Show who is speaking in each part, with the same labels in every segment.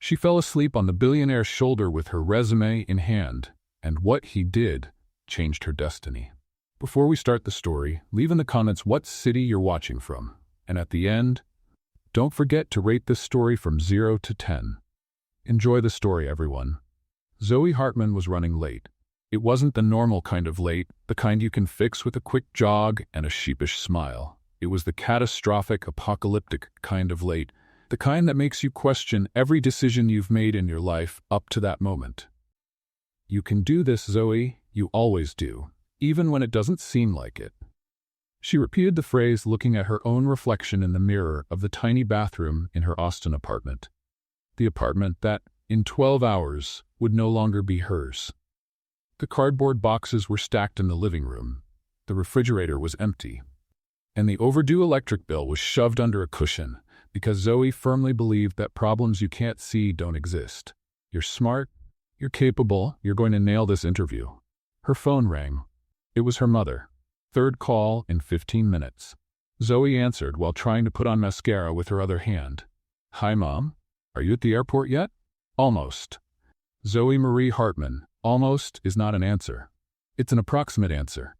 Speaker 1: She fell asleep on the billionaire's shoulder with her resume in hand, and what he did changed her destiny. Before we start the story, leave in the comments what city you're watching from. And at the end, don't forget to rate this story from 0 to 10. Enjoy the story, everyone. Zoey Hartman was running late. It wasn't the normal kind of late, the kind you can fix with a quick jog and a sheepish smile. It was the catastrophic, apocalyptic kind of late, the kind that makes you question every decision you've made in your life up to that moment. You can do this, Zoey. You always do, even when it doesn't seem like it. She repeated the phrase, looking at her own reflection in the mirror of the tiny bathroom in her Austin apartment. The apartment that, in 12 hours, would no longer be hers. The cardboard boxes were stacked in the living room. The refrigerator was empty. And the overdue electric bill was shoved under a cushion, because Zoey firmly believed that problems you can't see don't exist. You're smart, you're capable, you're going to nail this interview. Her phone rang. It was her mother. Third call in 15 minutes. Zoey answered while trying to put on mascara with her other hand. Hi, Mom. Are you at the airport yet? Almost. Zoey Marie Hartman. Almost is not an answer. It's an approximate answer.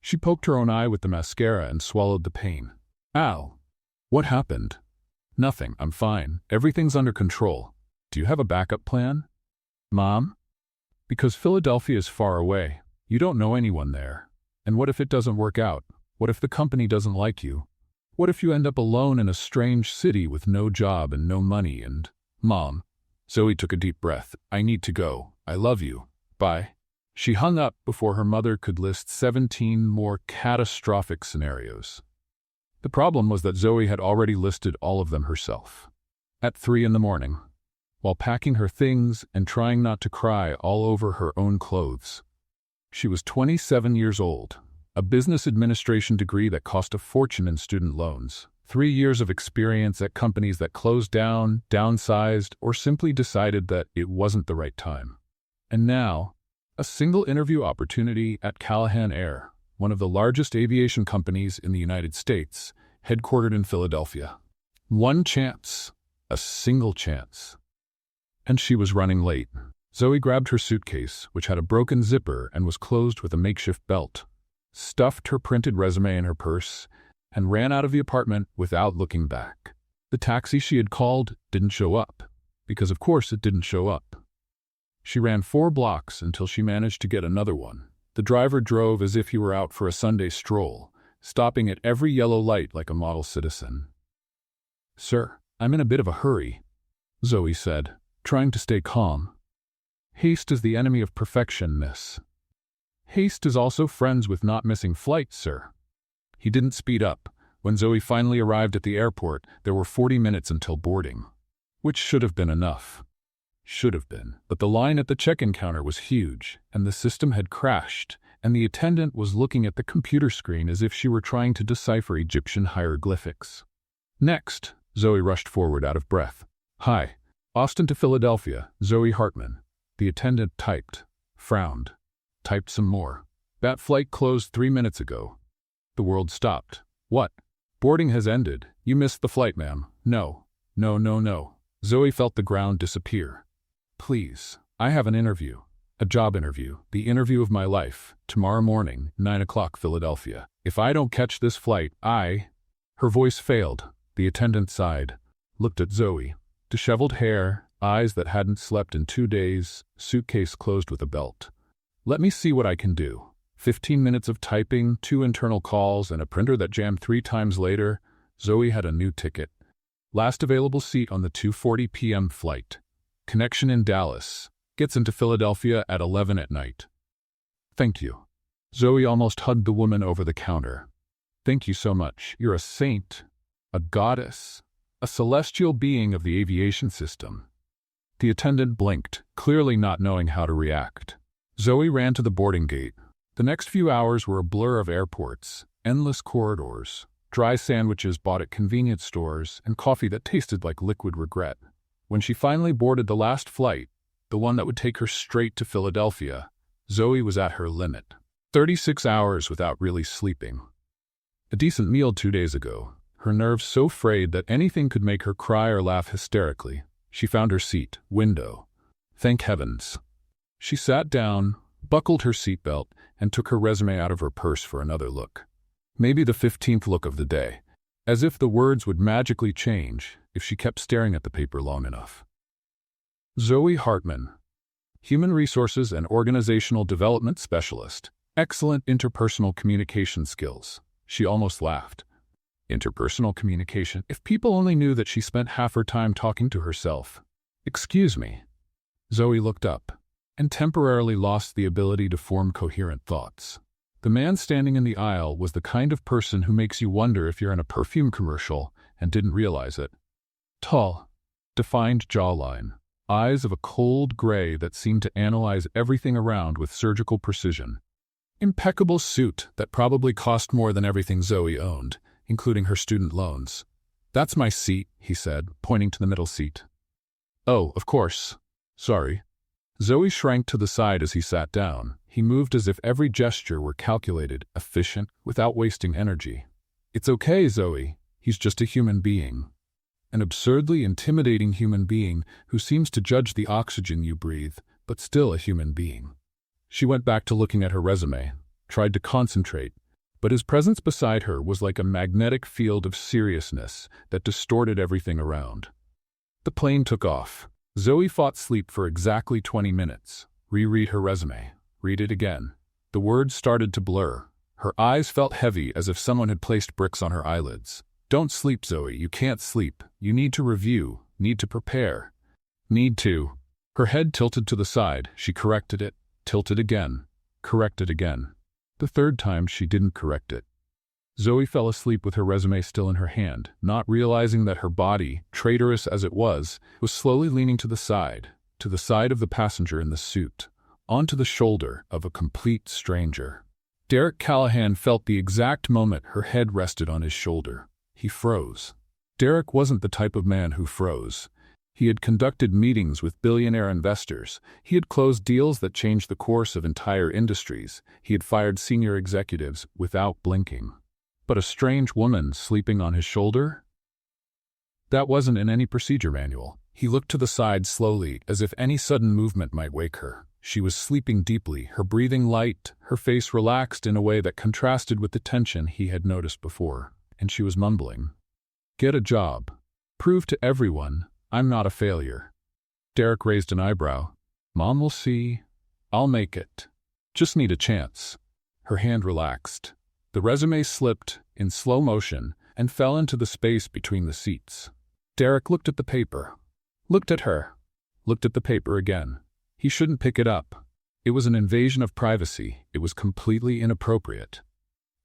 Speaker 1: She poked her own eye with the mascara and swallowed the pain. Ow. What happened? Nothing. I'm fine. Everything's under control. Do you have a backup plan? Mom? Because Philadelphia is far away. You don't know anyone there. And what if it doesn't work out? What if the company doesn't like you? What if you end up alone in a strange city with no job and no money and... Mom. Zoey took a deep breath. I need to go. I love you. Bye. She hung up before her mother could list 17 more catastrophic scenarios. The problem was that Zoey had already listed all of them herself. At 3 a.m, while packing her things and trying not to cry all over her own clothes. She was 27 years old, a business administration degree that cost a fortune in student loans, 3 years of experience at companies that closed down, downsized, or simply decided that it wasn't the right time. And now, a single interview opportunity at Callahan Air, one of the largest aviation companies in the United States, headquartered in Philadelphia. One chance, a single chance. And she was running late. Zoey grabbed her suitcase, which had a broken zipper and was closed with a makeshift belt, stuffed her printed resume in her purse, and ran out of the apartment without looking back. The taxi she had called didn't show up, because of course it didn't show up. She ran 4 blocks until she managed to get another one. The driver drove as if he were out for a Sunday stroll, stopping at every yellow light like a model citizen. Sir, I'm in a bit of a hurry, Zoey said, trying to stay calm. Haste is the enemy of perfection, miss. Haste is also friends with not missing flights, sir. He didn't speed up. When Zoey finally arrived at the airport, there were 40 minutes until boarding, which should have been enough. Should have been. But the line at the check-in counter was huge, and the system had crashed, and the attendant was looking at the computer screen as if she were trying to decipher Egyptian hieroglyphics. Next, Zoey rushed forward out of breath. Hi. Austin to Philadelphia, Zoey Hartman. The attendant typed, frowned, typed some more. That flight closed 3 minutes ago. The world stopped. What? Boarding has ended. You missed the flight, ma'am. No. No, no, no. Zoey felt the ground disappear. Please, I have an interview. A job interview. The interview of my life. Tomorrow morning, 9 o'clock Philadelphia. If I don't catch this flight, Her voice failed. The attendant sighed, looked at Zoey. Disheveled hair, eyes that hadn't slept in 2 days, suitcase closed with a belt. Let me see what I can do. 15 minutes of typing, 2 internal calls, and a printer that jammed 3 times later, Zoey had a new ticket. Last available seat on the 2:40 p.m. flight. Connection in Dallas. Gets into Philadelphia at 11 at night. Thank you. Zoey almost hugged the woman over the counter. Thank you so much. You're a saint, a goddess, a celestial being of the aviation system. The attendant blinked, clearly not knowing how to react. Zoey ran to the boarding gate. The next few hours were a blur of airports, endless corridors, dry sandwiches bought at convenience stores, and coffee that tasted like liquid regret. When she finally boarded the last flight, the one that would take her straight to Philadelphia, Zoey was at her limit. 36 hours without really sleeping. A decent meal 2 days ago, her nerves so frayed that anything could make her cry or laugh hysterically. She found her seat, window. Thank heavens. She sat down, buckled her seatbelt, and took her resume out of her purse for another look. Maybe the 15th look of the day, as if the words would magically change if she kept staring at the paper long enough. Zoey Hartman, Human Resources and Organizational Development Specialist. Excellent interpersonal communication skills. She almost laughed. Interpersonal communication? If people only knew that she spent half her time talking to herself. Excuse me. Zoey looked up and temporarily lost the ability to form coherent thoughts. The man standing in the aisle was the kind of person who makes you wonder if you're in a perfume commercial and didn't realize it. Tall, defined jawline, eyes of a cold gray that seemed to analyze everything around with surgical precision. Impeccable suit that probably cost more than everything Zoey owned, including her student loans. That's my seat, he said, pointing to the middle seat. Oh, of course. Sorry. Zoey shrank to the side as he sat down. He moved as if every gesture were calculated, efficient, without wasting energy. It's okay, Zoey. He's just a human being. An absurdly intimidating human being who seems to judge the oxygen you breathe, but still a human being. She went back to looking at her resume, tried to concentrate, but his presence beside her was like a magnetic field of seriousness that distorted everything around. The plane took off. Zoey fought sleep for exactly 20 minutes. Reread her resume. Read it again. The words started to blur. Her eyes felt heavy as if someone had placed bricks on her eyelids. Don't sleep, Zoey. You can't sleep. You need to review. Need to prepare. Need to. Her head tilted to the side. She corrected it. Tilted again. Corrected again. The third time she didn't correct it. Zoey fell asleep with her resume still in her hand, not realizing that her body, traitorous as it was slowly leaning to the side of the passenger in the suit, onto the shoulder of a complete stranger. Derek Callahan felt the exact moment her head rested on his shoulder. He froze. Derek wasn't the type of man who froze. He had conducted meetings with billionaire investors. He had closed deals that changed the course of entire industries. He had fired senior executives without blinking. But a strange woman sleeping on his shoulder? That wasn't in any procedure manual. He looked to the side slowly, as if any sudden movement might wake her. She was sleeping deeply, her breathing light, her face relaxed in a way that contrasted with the tension he had noticed before. And she was mumbling. Get a job. Prove to everyone I'm not a failure. Derek raised an eyebrow. Mom will see. I'll make it. Just need a chance. Her hand relaxed. The resume slipped in slow motion and fell into the space between the seats. Derek looked at the paper. Looked at her. Looked at the paper again. He shouldn't pick it up. It was an invasion of privacy. It was completely inappropriate.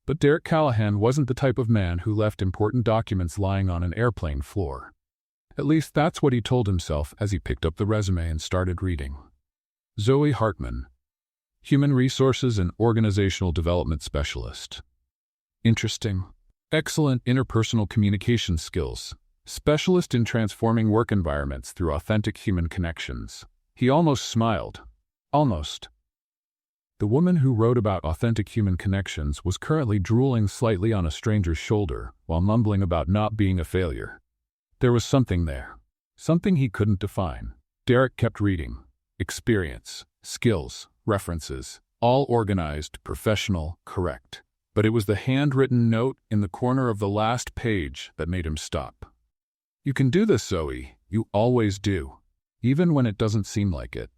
Speaker 1: But Derek Callahan wasn't the type of man who left important documents lying on an airplane floor. At least that's what he told himself as he picked up the resume and started reading. Zoey Hartman, Human Resources and Organizational Development Specialist. Interesting. Excellent interpersonal communication skills. Specialist in transforming work environments through authentic human connections. He almost smiled. Almost. The woman who wrote about authentic human connections was currently drooling slightly on a stranger's shoulder while mumbling about not being a failure. There was something there. Something he couldn't define. Derek kept reading. Experience, skills, references, all organized, professional, correct. But it was the handwritten note in the corner of the last page that made him stop. You can do this, Zoey. You always do. Even when it doesn't seem like it.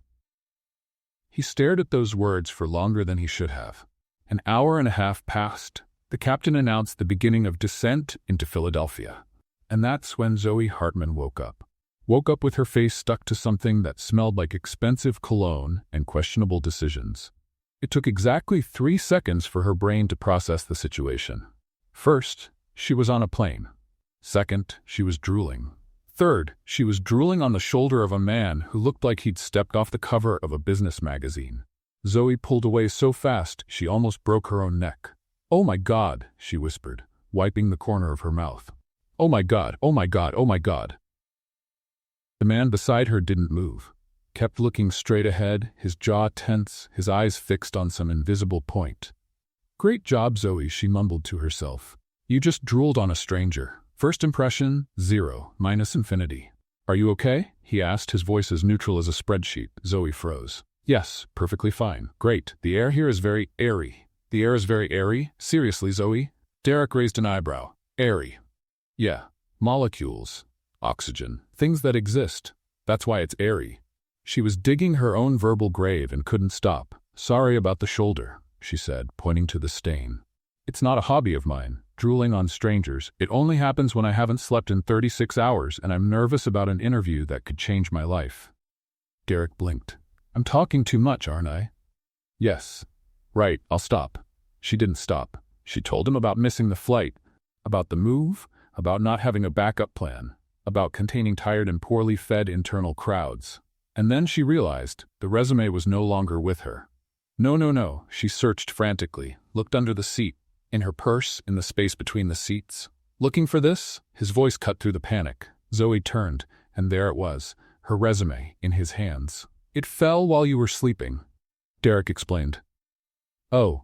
Speaker 1: He stared at those words for longer than he should have. An hour and a half passed. The captain announced the beginning of descent into Philadelphia. And that's when Zoey Hartman woke up. Woke up with her face stuck to something that smelled like expensive cologne and questionable decisions. It took exactly 3 seconds for her brain to process the situation. First, she was on a plane. Second, she was drooling. Third, she was drooling on the shoulder of a man who looked like he'd stepped off the cover of a business magazine. Zoey pulled away so fast she almost broke her own neck. "Oh my God," she whispered, wiping the corner of her mouth. "Oh my God, oh my God, oh my God." The man beside her didn't move. Kept looking straight ahead, his jaw tense, his eyes fixed on some invisible point. "Great job, Zoey," she mumbled to herself. "You just drooled on a stranger. First impression, 0, minus infinity." Are you okay? He asked, his voice as neutral as a spreadsheet. Zoey froze. Yes, perfectly fine. Great. The air here is very airy. The air is very airy? Seriously, Zoey? Derek raised an eyebrow. Airy. Yeah. Molecules. Oxygen. Things that exist. That's why it's airy. She was digging her own verbal grave and couldn't stop. Sorry about the shoulder, she said, pointing to the stain. It's not a hobby of mine, drooling on strangers. It only happens when I haven't slept in 36 hours and I'm nervous about an interview that could change my life. Derek blinked. I'm talking too much, aren't I? Yes. Right, I'll stop. She didn't stop. She told him about missing the flight, about the move, about not having a backup plan, about containing tired and poorly fed internal crowds. And then she realized the resume was no longer with her. No. She searched frantically, looked under the seat, in her purse, in the space between the seats. Looking for this? His voice cut through the panic. Zoey turned, and there it was, her resume, in his hands. It fell while you were sleeping, Derek explained. Oh.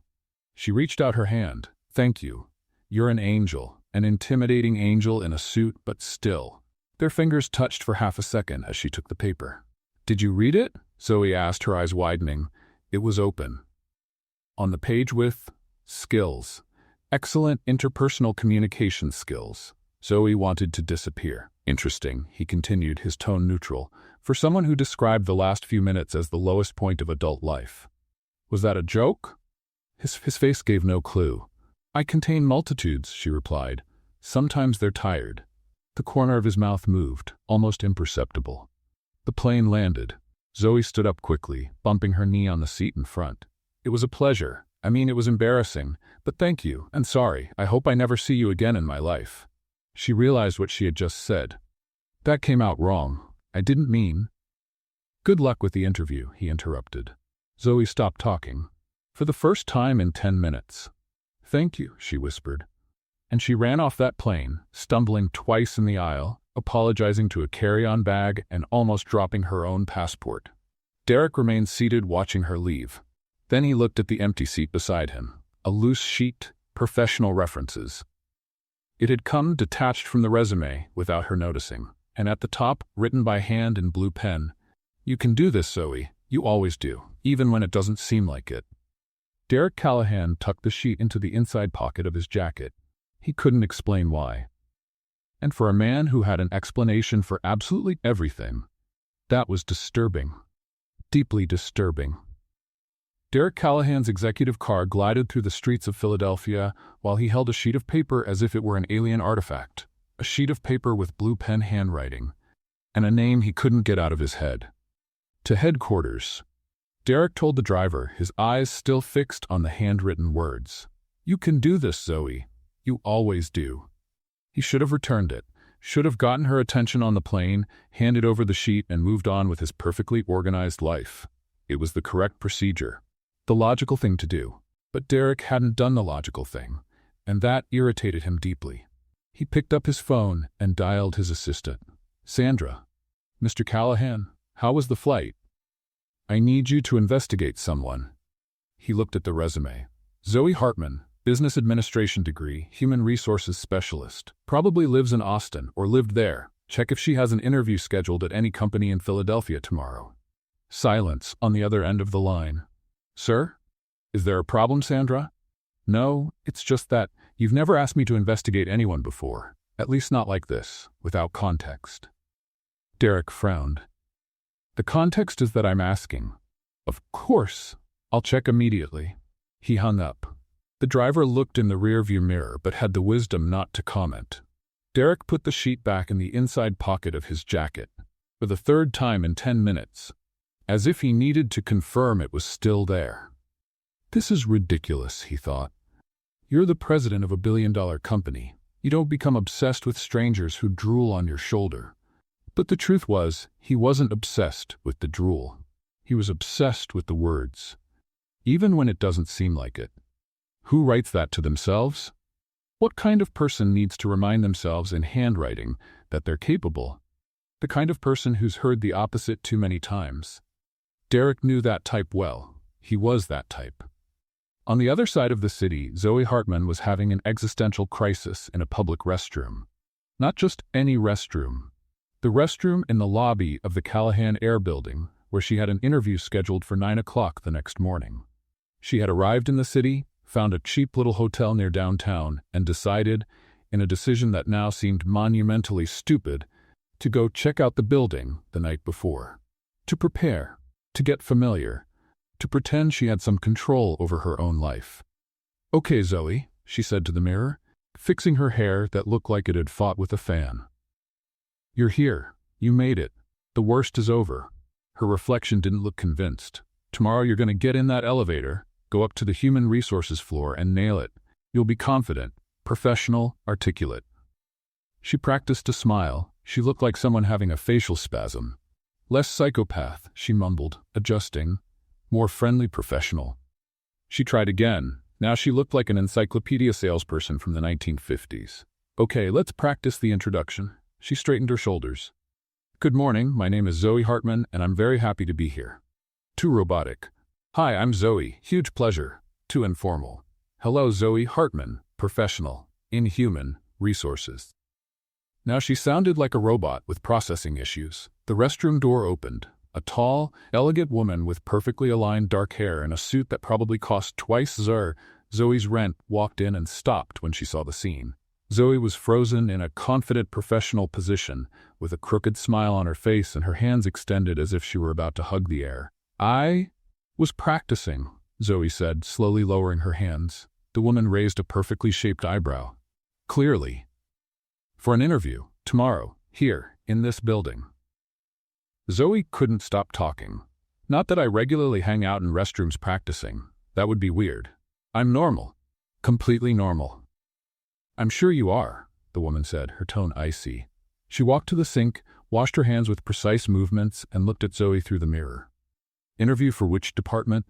Speaker 1: She reached out her hand. Thank you. You're an angel, an intimidating angel in a suit, but still. Their fingers touched for half a second as she took the paper. Did you read it? Zoey asked, her eyes widening. It was open. On the page with skills. Excellent interpersonal communication skills. Zoey wanted to disappear. Interesting, he continued, his tone neutral, for someone who described the last few minutes as the lowest point of adult life. Was that a joke? His face gave no clue. I contain multitudes, she replied. Sometimes they're tired. The corner of his mouth moved, almost imperceptible. The plane landed. Zoey stood up quickly, bumping her knee on the seat in front. It was a pleasure. I mean, it was embarrassing, but thank you, and sorry. I hope I never see you again in my life. She realized what she had just said. That came out wrong. I didn't mean. Good luck with the interview, he interrupted. Zoey stopped talking. For the first time in 10 minutes. Thank you, she whispered. And she ran off that plane, stumbling twice in the aisle, apologizing to a carry-on bag and almost dropping her own passport. Derek remained seated watching her leave. Then he looked at the empty seat beside him. A loose sheet, professional references. It had come detached from the resume without her noticing, and at the top, written by hand in blue pen, You can do this, Zoey. You always do, even when it doesn't seem like it. Derek Callahan tucked the sheet into the inside pocket of his jacket. He couldn't explain why. And for a man who had an explanation for absolutely everything, that was disturbing. Deeply disturbing. Derek Callahan's executive car glided through the streets of Philadelphia while he held a sheet of paper as if it were an alien artifact, a sheet of paper with blue pen handwriting, and a name he couldn't get out of his head. To headquarters. Derek told the driver, his eyes still fixed on the handwritten words. You can do this, Zoey. You always do. He should have returned it, should have gotten her attention on the plane, handed over the sheet, and moved on with his perfectly organized life. It was the correct procedure, the logical thing to do. But Derek hadn't done the logical thing, and that irritated him deeply. He picked up his phone and dialed his assistant. Sandra. Mr. Callahan, how was the flight? I need you to investigate someone. He looked at the resume. Zoey Hartman. Business administration degree, human resources specialist. Probably lives in Austin or lived there. Check if she has an interview scheduled at any company in Philadelphia tomorrow. Silence on the other end of the line. Sir? Is there a problem, Sandra? No, it's just that you've never asked me to investigate anyone before. At least not like this, without context. Derek frowned. The context is that I'm asking. Of course. I'll check immediately. He hung up. The driver looked in the rearview mirror but had the wisdom not to comment. Derek put the sheet back in the inside pocket of his jacket, for the third time in 10 minutes, as if he needed to confirm it was still there. This is ridiculous, he thought. You're the president of a billion-dollar company. You don't become obsessed with strangers who drool on your shoulder. But the truth was, he wasn't obsessed with the drool. He was obsessed with the words, even when it doesn't seem like it. Who writes that to themselves? What kind of person needs to remind themselves in handwriting that they're capable? The kind of person who's heard the opposite too many times. Derek knew that type well. He was that type. On the other side of the city, Zoey Hartman was having an existential crisis in a public restroom. Not just any restroom. The restroom in the lobby of the Callahan Air Building, where she had an interview scheduled for 9 o'clock the next morning. She had arrived in the city, found a cheap little hotel near downtown, and decided, in a decision that now seemed monumentally stupid, to go check out the building the night before. To prepare, to get familiar, to pretend she had some control over her own life. "Okay, Zoe," she said to the mirror, fixing her hair that looked like it had fought with a fan. "You're here. You made it. The worst is over." Her reflection didn't look convinced. "Tomorrow you're going to get in that elevator, go up to the human resources floor and nail it. You'll be confident, professional, articulate." She practiced a smile. She looked like someone having a facial spasm. "Less psychopath," she mumbled, adjusting. "More friendly professional." She tried again. Now she looked like an encyclopedia salesperson from the 1950s. "Okay, let's practice the introduction." She straightened her shoulders. "Good morning, my name is Zoey Hartman, and I'm very happy to be here." Too robotic. "Hi, I'm Zoey. Huge pleasure." Too informal. "Hello, Zoey Hartman. Professional. In human resources." Now she sounded like a robot with processing issues. The restroom door opened. A tall, elegant woman with perfectly aligned dark hair and a suit that probably cost twice Zoe's rent walked in and stopped when she saw the scene. Zoe was frozen in a confident professional position, with a crooked smile on her face and her hands extended as if she were about to hug the air. "I was practicing," Zoe said, slowly lowering her hands. The woman raised a perfectly shaped eyebrow. "Clearly. For an interview, tomorrow, here, in this building." Zoe couldn't stop talking. "Not that I regularly hang out in restrooms practicing. That would be weird. I'm normal. Completely normal." "I'm sure you are," the woman said, her tone icy. She walked to the sink, washed her hands with precise movements, and looked at Zoe through the mirror. "Interview for which department?"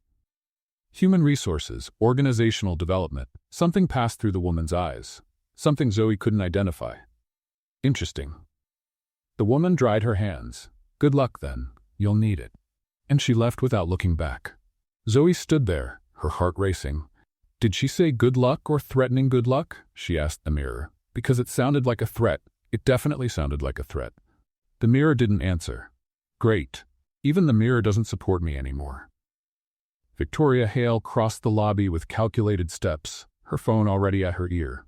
Speaker 1: "Human resources, organizational development." Something passed through the woman's eyes. Something Zoe couldn't identify. "Interesting." The woman dried her hands. "Good luck, then. You'll need it." And she left without looking back. Zoe stood there, her heart racing. Did she say good luck or threatening good luck? She asked the mirror. Because it sounded like a threat. It definitely sounded like a threat. The mirror didn't answer. "Great. Even the mirror doesn't support me anymore." Victoria Hale crossed the lobby with calculated steps, her phone already at her ear.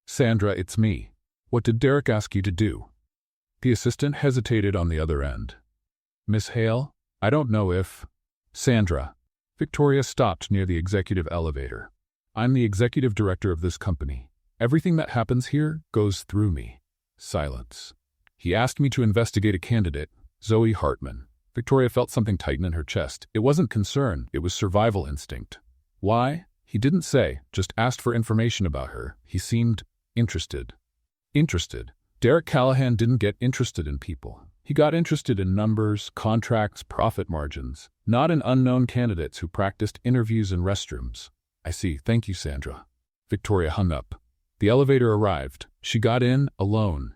Speaker 1: "Sandra, it's me. What did Derek ask you to do?" The assistant hesitated on the other end. "Miss Hale, I don't know if—" "Sandra." Victoria stopped near the executive elevator. "I'm the executive director of this company. Everything that happens here goes through me." Silence. "He asked me to investigate a candidate, Zoey Hartman." Victoria felt something tighten in her chest. It wasn't concern, it was survival instinct. Why? He didn't say, just asked for information about her. He seemed interested. Interested. Derek Callahan didn't get interested in people. He got interested in numbers, contracts, profit margins, not in unknown candidates who practiced interviews in restrooms. "I see. Thank you, Sandra." Victoria hung up. The elevator arrived. She got in, alone,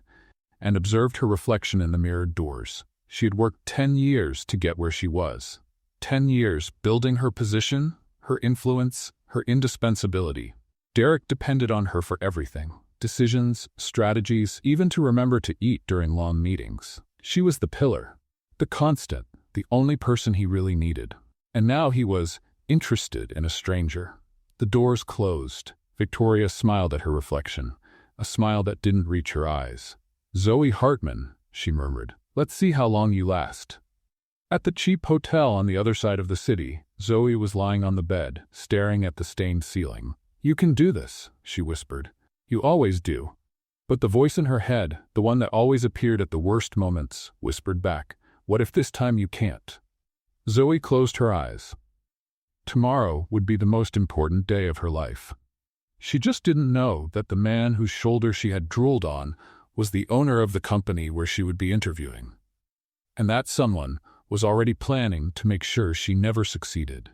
Speaker 1: and observed her reflection in the mirrored doors. She had worked 10 years to get where she was. 10 years building her position, her influence, her indispensability. Derek depended on her for everything. Decisions, strategies, even to remember to eat during long meetings. She was the pillar, the constant, the only person he really needed. And now he was interested in a stranger. The doors closed. Victoria smiled at her reflection, a smile that didn't reach her eyes. "Zoey Hartman," she murmured. "Let's see how long you last." At the cheap hotel on the other side of the city, Zoe was lying on the bed, staring at the stained ceiling. "You can do this," she whispered. "You always do." But the voice in her head, the one that always appeared at the worst moments, whispered back, "What if this time you can't?" Zoe closed her eyes. Tomorrow would be the most important day of her life. She just didn't know that the man whose shoulder she had drooled on was the owner of the company where she would be interviewing. And that someone was already planning to make sure she never succeeded.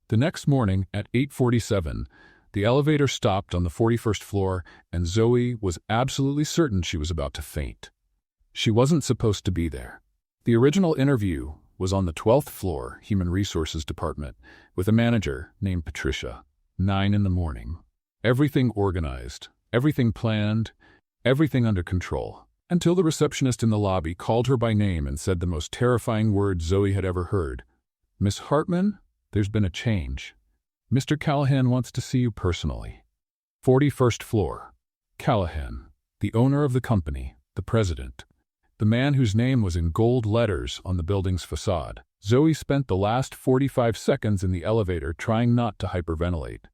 Speaker 1: The next morning at 8:47, the elevator stopped on the 41st floor, and Zoe was absolutely certain she was about to faint. She wasn't supposed to be there. The original interview was on the 12th floor, Human Resources Department, with a manager named Patricia. 9 in the morning. Everything organized, everything planned, everything under control. Until the receptionist in the lobby called her by name and said the most terrifying words Zoey had ever heard. "Miss Hartman, there's been a change. Mr. Callahan wants to see you personally." 41st floor. Callahan, the owner of the company, the president, the man whose name was in gold letters on the building's facade. Zoey spent the last 45 seconds in the elevator trying not to hyperventilate.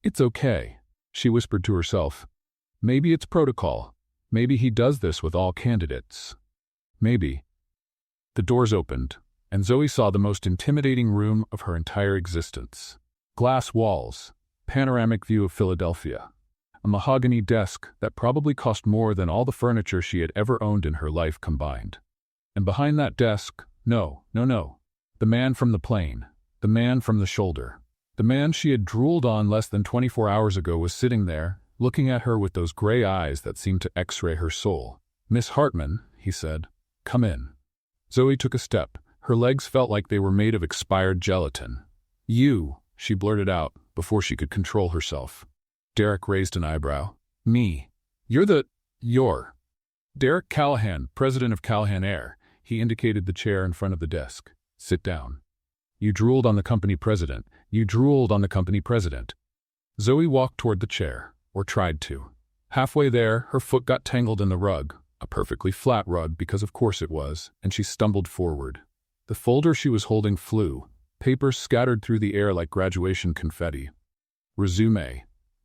Speaker 1: "It's okay," she whispered to herself. "Maybe it's protocol. Maybe he does this with all candidates. Maybe." The doors opened, and Zoey saw the most intimidating room of her entire existence. Glass walls, panoramic view of Philadelphia, a mahogany desk that probably cost more than all the furniture she had ever owned in her life combined. And behind that desk, no, the man from the plane, the man from the shoulder, the man she had drooled on less than 24 hours ago was sitting there, looking at her with those gray eyes that seemed to x-ray her soul. "Miss Hartman," he said, "come in." Zoey took a step. Her legs felt like they were made of expired gelatin. "You," she blurted out before she could control herself. Derek raised an eyebrow. "Me? You're Derek Callahan, president of Billionaire'S." He indicated the chair in front of the desk. "Sit down. You drooled on the company president. You drooled on the company president." Zoey walked toward the chair, or tried to. Halfway there, her foot got tangled in the rug, a perfectly flat rug because of course it was, and she stumbled forward. The folder she was holding flew, papers scattered through the air like graduation confetti. Résumé,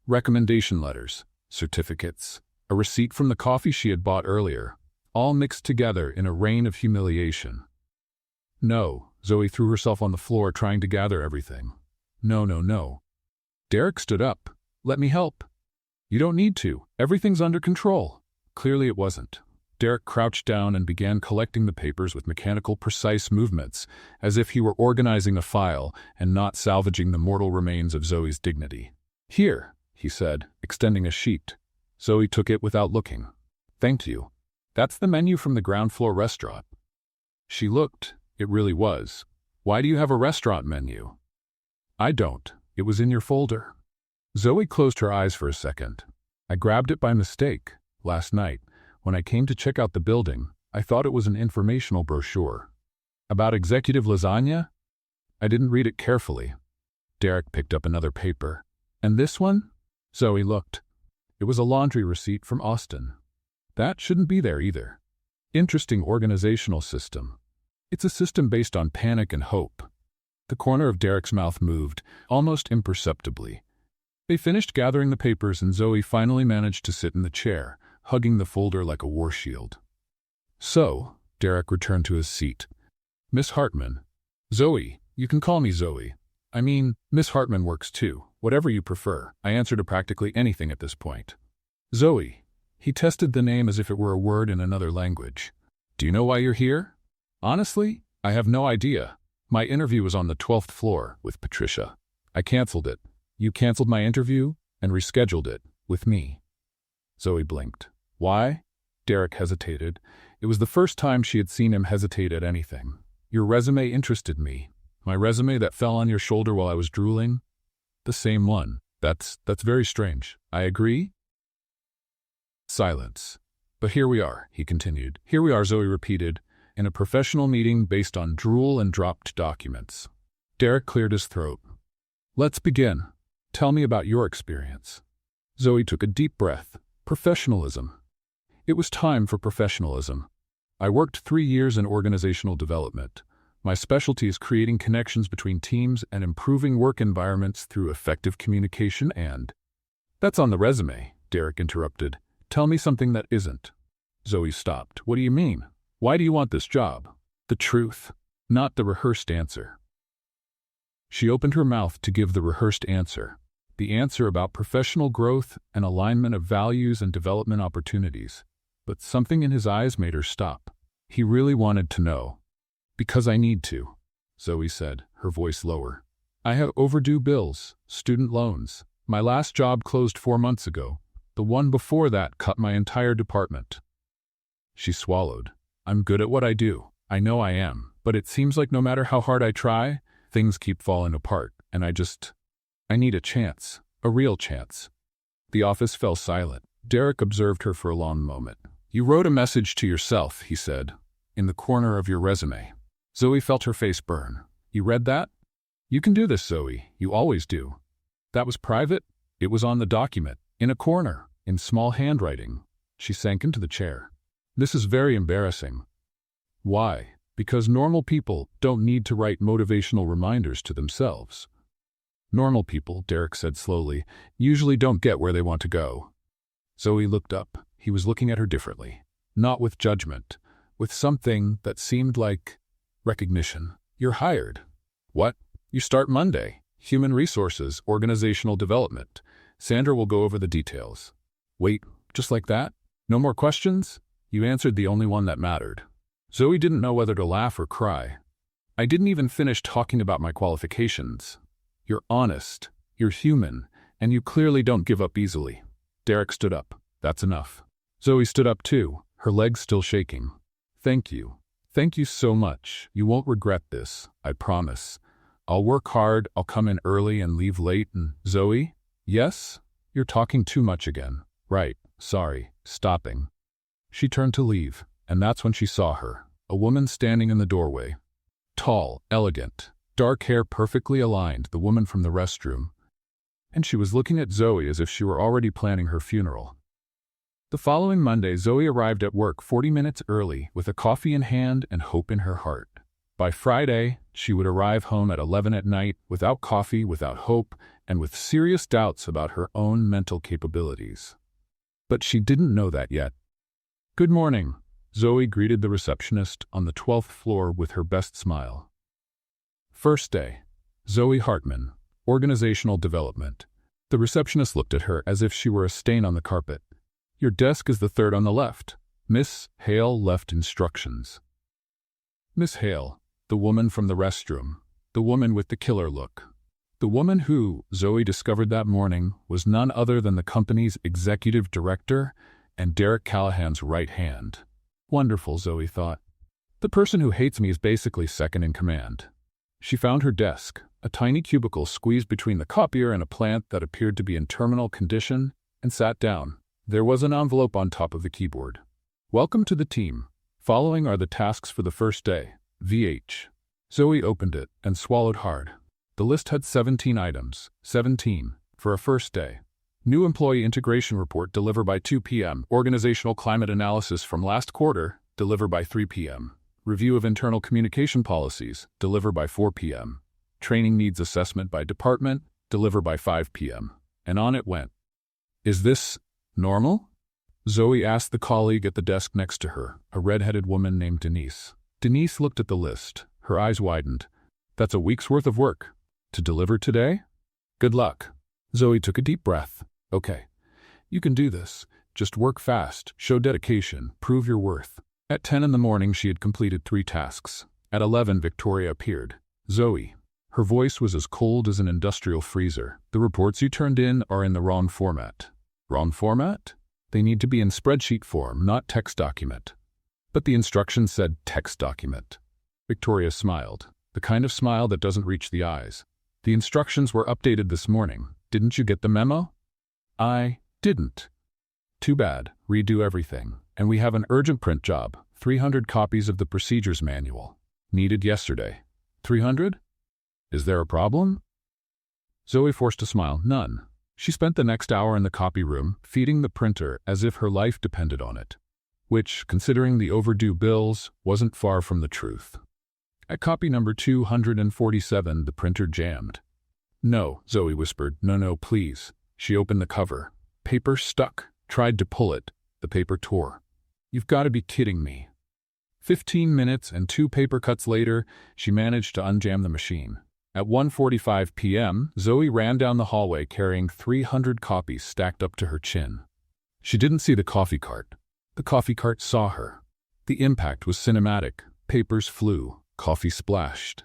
Speaker 1: recommendation letters, certificates, a receipt from the coffee she had bought earlier, all mixed together in a rain of humiliation. "No," Zoey threw herself on the floor trying to gather everything. No. Derek stood up. "Let me help." "You don't need to. Everything's under control." Clearly it wasn't. Derek crouched down and began collecting the papers with mechanical, precise movements, as if he were organizing a file and not salvaging the mortal remains of Zoey's dignity. "Here," he said, extending a sheet. Zoey took it without looking. "Thank you. That's the menu from the ground floor restaurant." She looked. It really was. "Why do you have a restaurant menu?" "I don't. It was in your folder." Zoey closed her eyes for a second. "I grabbed it by mistake. Last night, when I came to check out the building, I thought it was an informational brochure. About executive lasagna? I didn't read it carefully." Derek picked up another paper. "And this one?" Zoey looked. It was a laundry receipt from Austin. That shouldn't be there either. Interesting organizational system. It's a system based on panic and hope. The corner of Derek's mouth moved, almost imperceptibly. They finished gathering the papers and Zoey finally managed to sit in the chair, hugging the folder like a war shield. "So," Derek returned to his seat. "Miss Hartman." "Zoey, you can call me Zoey. I mean, Miss Hartman works too, whatever you prefer." I answer to practically anything at this point. "Zoey." He tested the name as if it were a word in another language. "Do you know why you're here?" "Honestly, I have no idea. My interview was on the 12th floor with Patricia. I canceled it. You canceled my interview and rescheduled it with me." Zoey blinked. "Why?" Derek hesitated. It was the first time she had seen him hesitate at anything. "Your resume interested me." "My resume that fell on your shoulder while I was drooling?" "The same one." That's very strange." "I agree." Silence. "But here we are," he continued. "Here we are," Zoey repeated, "in a professional meeting based on drool and dropped documents." Derek cleared his throat. "Let's begin. Tell me about your experience." Zoey took a deep breath. Professionalism. It was time for professionalism. "I worked 3 years in organizational development. My specialty is creating connections between teams and improving work environments through effective communication and—" "That's on the resume," Derek interrupted. "Tell me something that isn't." Zoey stopped. "What do you mean? Why do you want this job?" "The truth, not the rehearsed answer." She opened her mouth to give the rehearsed answer. The answer about professional growth and alignment of values and development opportunities. But something in his eyes made her stop. He really wanted to know. "Because I need to," Zoey said, her voice lower. "I have overdue bills, student loans. My last job closed 4 months ago. The one before that cut my entire department." She swallowed. "I'm good at what I do. I know I am. But it seems like no matter how hard I try, things keep falling apart, and I need a chance. A real chance." The office fell silent. Derek observed her for a long moment. You wrote a message to yourself, he said, in the corner of your resume. Zoey felt her face burn. You read that? You can do this, Zoey. You always do. That was private? It was on the document, in a corner, in small handwriting. She sank into the chair. This is very embarrassing. Why? Because normal people don't need to write motivational reminders to themselves. Normal people, Derek said slowly, usually don't get where they want to go. Zoey looked up. He was looking at her differently. Not with judgment, with something that seemed like recognition. You're hired. What? You start Monday. Human resources, organizational development. Sandra will go over the details. Wait, just like that? No more questions? You answered the only one that mattered. Zoey didn't know whether to laugh or cry. I didn't even finish talking about my qualifications. You're honest, you're human, and you clearly don't give up easily. Derek stood up. That's enough. Zoey stood up too, her legs still shaking. Thank you. Thank you so much. You won't regret this, I promise. I'll work hard, I'll come in early and leave late and… Zoey? Yes? You're talking too much again. Right, sorry, stopping. She turned to leave, and that's when she saw her, a woman standing in the doorway. Tall, elegant, dark hair perfectly aligned, the woman from the restroom. And she was looking at Zoey as if she were already planning her funeral. The following Monday, Zoey arrived at work 40 minutes early with a coffee in hand and hope in her heart. By Friday, she would arrive home at 11 at night without coffee, without hope, and with serious doubts about her own mental capabilities. But she didn't know that yet. Good morning, Zoey greeted the receptionist on the 12th floor with her best smile. First day, Zoey Hartman, organizational development. The receptionist looked at her as if she were a stain on the carpet. Your desk is the third on the left. Miss Hale left instructions. Miss Hale, the woman from the restroom, the woman with the killer look. The woman who, Zoey discovered that morning, was none other than the company's executive director and Derek Callahan's right hand. Wonderful, Zoey thought. The person who hates me is basically second in command. She found her desk, a tiny cubicle squeezed between the copier and a plant that appeared to be in terminal condition, and sat down. There was an envelope on top of the keyboard. Welcome to the team. Following are the tasks for the first day. VH. Zoey opened it and swallowed hard. The list had 17 items. 17. For a first day. New employee integration report deliver by 2 p.m. Organizational climate analysis from last quarter, deliver by 3 p.m. Review of internal communication policies, deliver by 4 p.m. Training needs assessment by department, deliver by 5 p.m. And on it went. Is this normal? Zoey asked the colleague at the desk next to her, a red-headed woman named Denise. Denise looked at the list. Her eyes widened. That's a week's worth of work. To deliver today? Good luck. Zoey took a deep breath. Okay. You can do this. Just work fast, show dedication, prove your worth. At 10 in the morning, she had completed 3 tasks. At 11, Victoria appeared. Zoey. Her voice was as cold as an industrial freezer. The reports you turned in are in the wrong format. Wrong format? They need to be in spreadsheet form, not text document. But the instructions said text document. Victoria smiled, the kind of smile that doesn't reach the eyes. The instructions were updated this morning. Didn't you get the memo? I didn't. Too bad. Redo everything. And we have an urgent print job. 300 copies of the procedures manual. Needed yesterday. 300? Is there a problem? Zoey forced a smile. None. She spent the next hour in the copy room, feeding the printer as if her life depended on it. Which, considering the overdue bills, wasn't far from the truth. At copy number 247, the printer jammed. No, Zoey whispered. No, please. She opened the cover. Paper stuck. Tried to pull it. The paper tore. You've got to be kidding me. 15 minutes and 2 paper cuts later, she managed to unjam the machine. At 1:45 p.m., Zoey ran down the hallway carrying 300 copies stacked up to her chin. She didn't see the coffee cart. The coffee cart saw her. The impact was cinematic. Papers flew. Coffee splashed.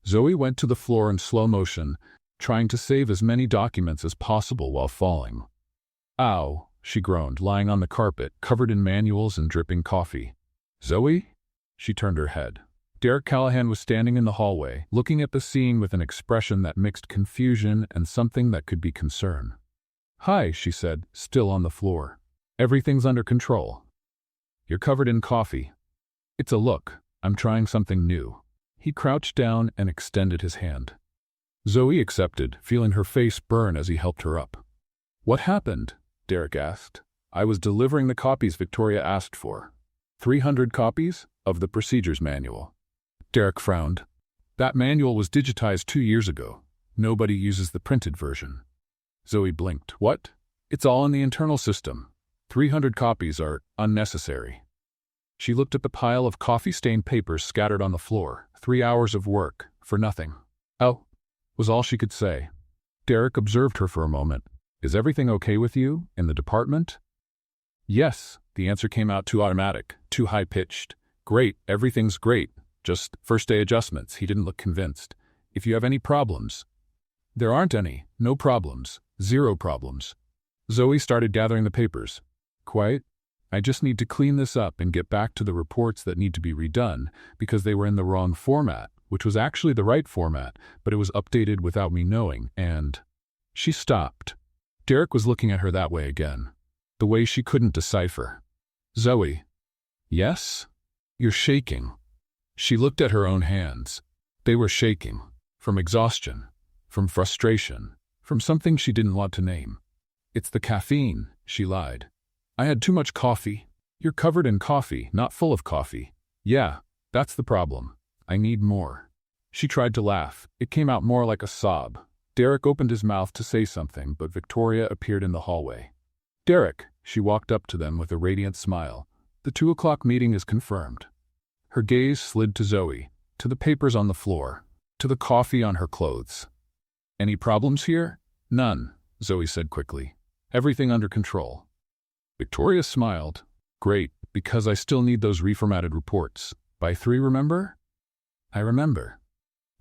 Speaker 1: Zoey went to the floor in slow motion, trying to save as many documents as possible while falling. Ow, she groaned, lying on the carpet, covered in manuals and dripping coffee. Zoey? She turned her head. Derek Callahan was standing in the hallway, looking at the scene with an expression that mixed confusion and something that could be concern. Hi, she said, still on the floor. Everything's under control. You're covered in coffee. It's a look. I'm trying something new. He crouched down and extended his hand. Zoey accepted, feeling her face burn as he helped her up. What happened? Derek asked. I was delivering the copies Victoria asked for. 300 copies of the procedures manual. Derek frowned. That manual was digitized 2 years ago. Nobody uses the printed version. Zoey blinked. What? It's all in the internal system. 300 copies are unnecessary. She looked at the pile of coffee-stained papers scattered on the floor. 3 hours of work for nothing. Oh, was all she could say. Derek observed her for a moment. Is everything okay with you in the department? Yes, the answer came out too automatic, too high-pitched. Great, everything's great. Just first-day adjustments. He didn't look convinced. If you have any problems. There aren't any. No problems. 0 problems. Zoey started gathering the papers. Quiet. I just need to clean this up and get back to the reports that need to be redone because they were in the wrong format, which was actually the right format, but it was updated without me knowing, and... She stopped. Derek was looking at her that way again. The way she couldn't decipher. Zoey. Yes? You're shaking. She looked at her own hands. They were shaking. From exhaustion. From frustration. From something she didn't want to name. It's the caffeine, she lied. I had too much coffee. You're covered in coffee, not full of coffee. Yeah, that's the problem. I need more. She tried to laugh. It came out more like a sob. Derek opened his mouth to say something, but Victoria appeared in the hallway. Derek, she walked up to them with a radiant smile. The 2 o'clock meeting is confirmed. Her gaze slid to Zoey, to the papers on the floor, to the coffee on her clothes. Any problems here? None, Zoey said quickly. Everything under control. Victoria smiled. Great, because I still need those reformatted reports. By 3, remember? I remember.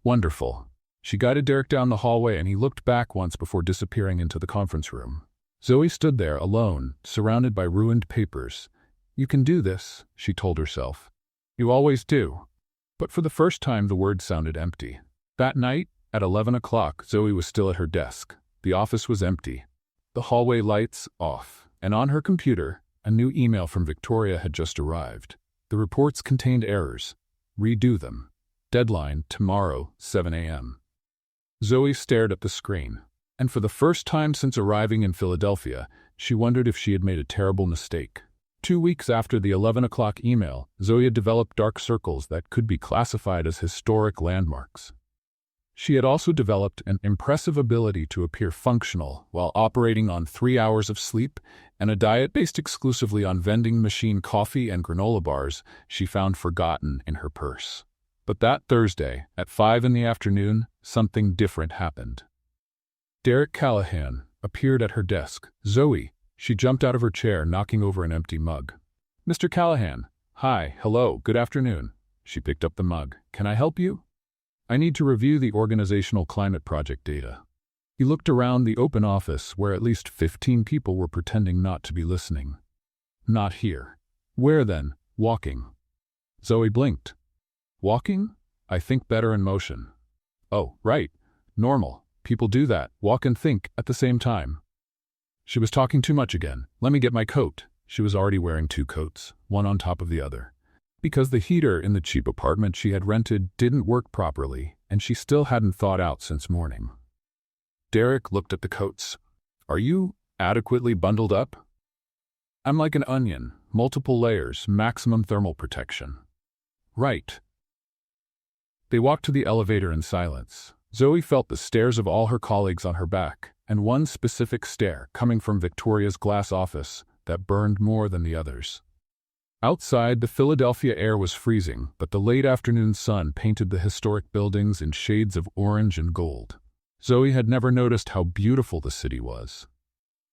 Speaker 1: Wonderful. She guided Derek down the hallway and he looked back once before disappearing into the conference room. Zoey stood there alone, surrounded by ruined papers. You can do this, she told herself. You always do. But for the first time the words sounded empty. That night, at 11 o'clock, Zoey was still at her desk. The office was empty. The hallway lights off. And on her computer, a new email from Victoria had just arrived. The reports contained errors. Redo them. Deadline tomorrow, 7 a.m. Zoey stared at the screen, and for the first time since arriving in Philadelphia, she wondered if she had made a terrible mistake. 2 weeks after the 11 o'clock email, Zoey had developed dark circles that could be classified as historic landmarks. She had also developed an impressive ability to appear functional while operating on 3 hours of sleep and a diet based exclusively on vending machine coffee and granola bars she found forgotten in her purse. But that Thursday, at 5 in the afternoon, something different happened. Derek Callahan appeared at her desk. Zoey, she jumped out of her chair, knocking over an empty mug. Mr. Callahan. Hi, hello, good afternoon. She picked up the mug. Can I help you? I need to review the organizational climate project data. He looked around the open office where at least 15 people were pretending not to be listening. Not here. Where then? Walking. Zoey blinked. Walking? I think better in motion. Oh, right. Normal. People do that, walk and think at the same time. She was talking too much again. Let me get my coat. She was already wearing 2 coats, one on top of the other. Because the heater in the cheap apartment she had rented didn't work properly, and she still hadn't thawed out since morning. Derek looked at the coats. Are you adequately bundled up? I'm like an onion, multiple layers, maximum thermal protection. Right. They walked to the elevator in silence. Zoey felt the stares of all her colleagues on her back, and one specific stare coming from Victoria's glass office that burned more than the others. Outside, the Philadelphia air was freezing, but the late afternoon sun painted the historic buildings in shades of orange and gold. Zoey had never noticed how beautiful the city was.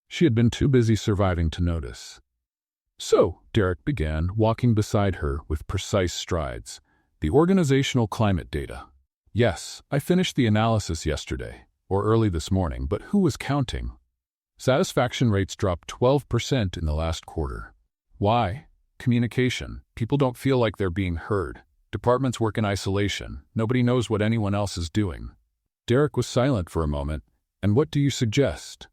Speaker 1: She had been too busy surviving to notice. So, Derek began, walking beside her with precise strides. The organizational climate data. Yes, I finished the analysis yesterday, or early this morning, but who was counting? Satisfaction rates dropped 12% in the last quarter. Why? Communication. People don't feel like they're being heard. Departments work in isolation. Nobody knows what anyone else is doing. Derek was silent for a moment. And what do you suggest?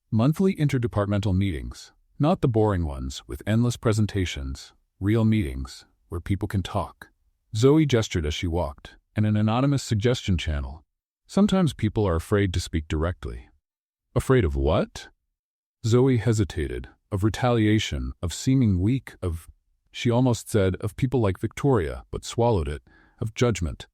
Speaker 1: Monthly interdepartmental meetings. Not the boring ones with endless presentations, real meetings where people can talk. Zoey gestured as she walked, and an anonymous suggestion channel. Sometimes people are afraid to speak directly. Afraid of what? Zoey hesitated. Of retaliation, of seeming weak, she almost said, of people like Victoria, but swallowed it, of judgment.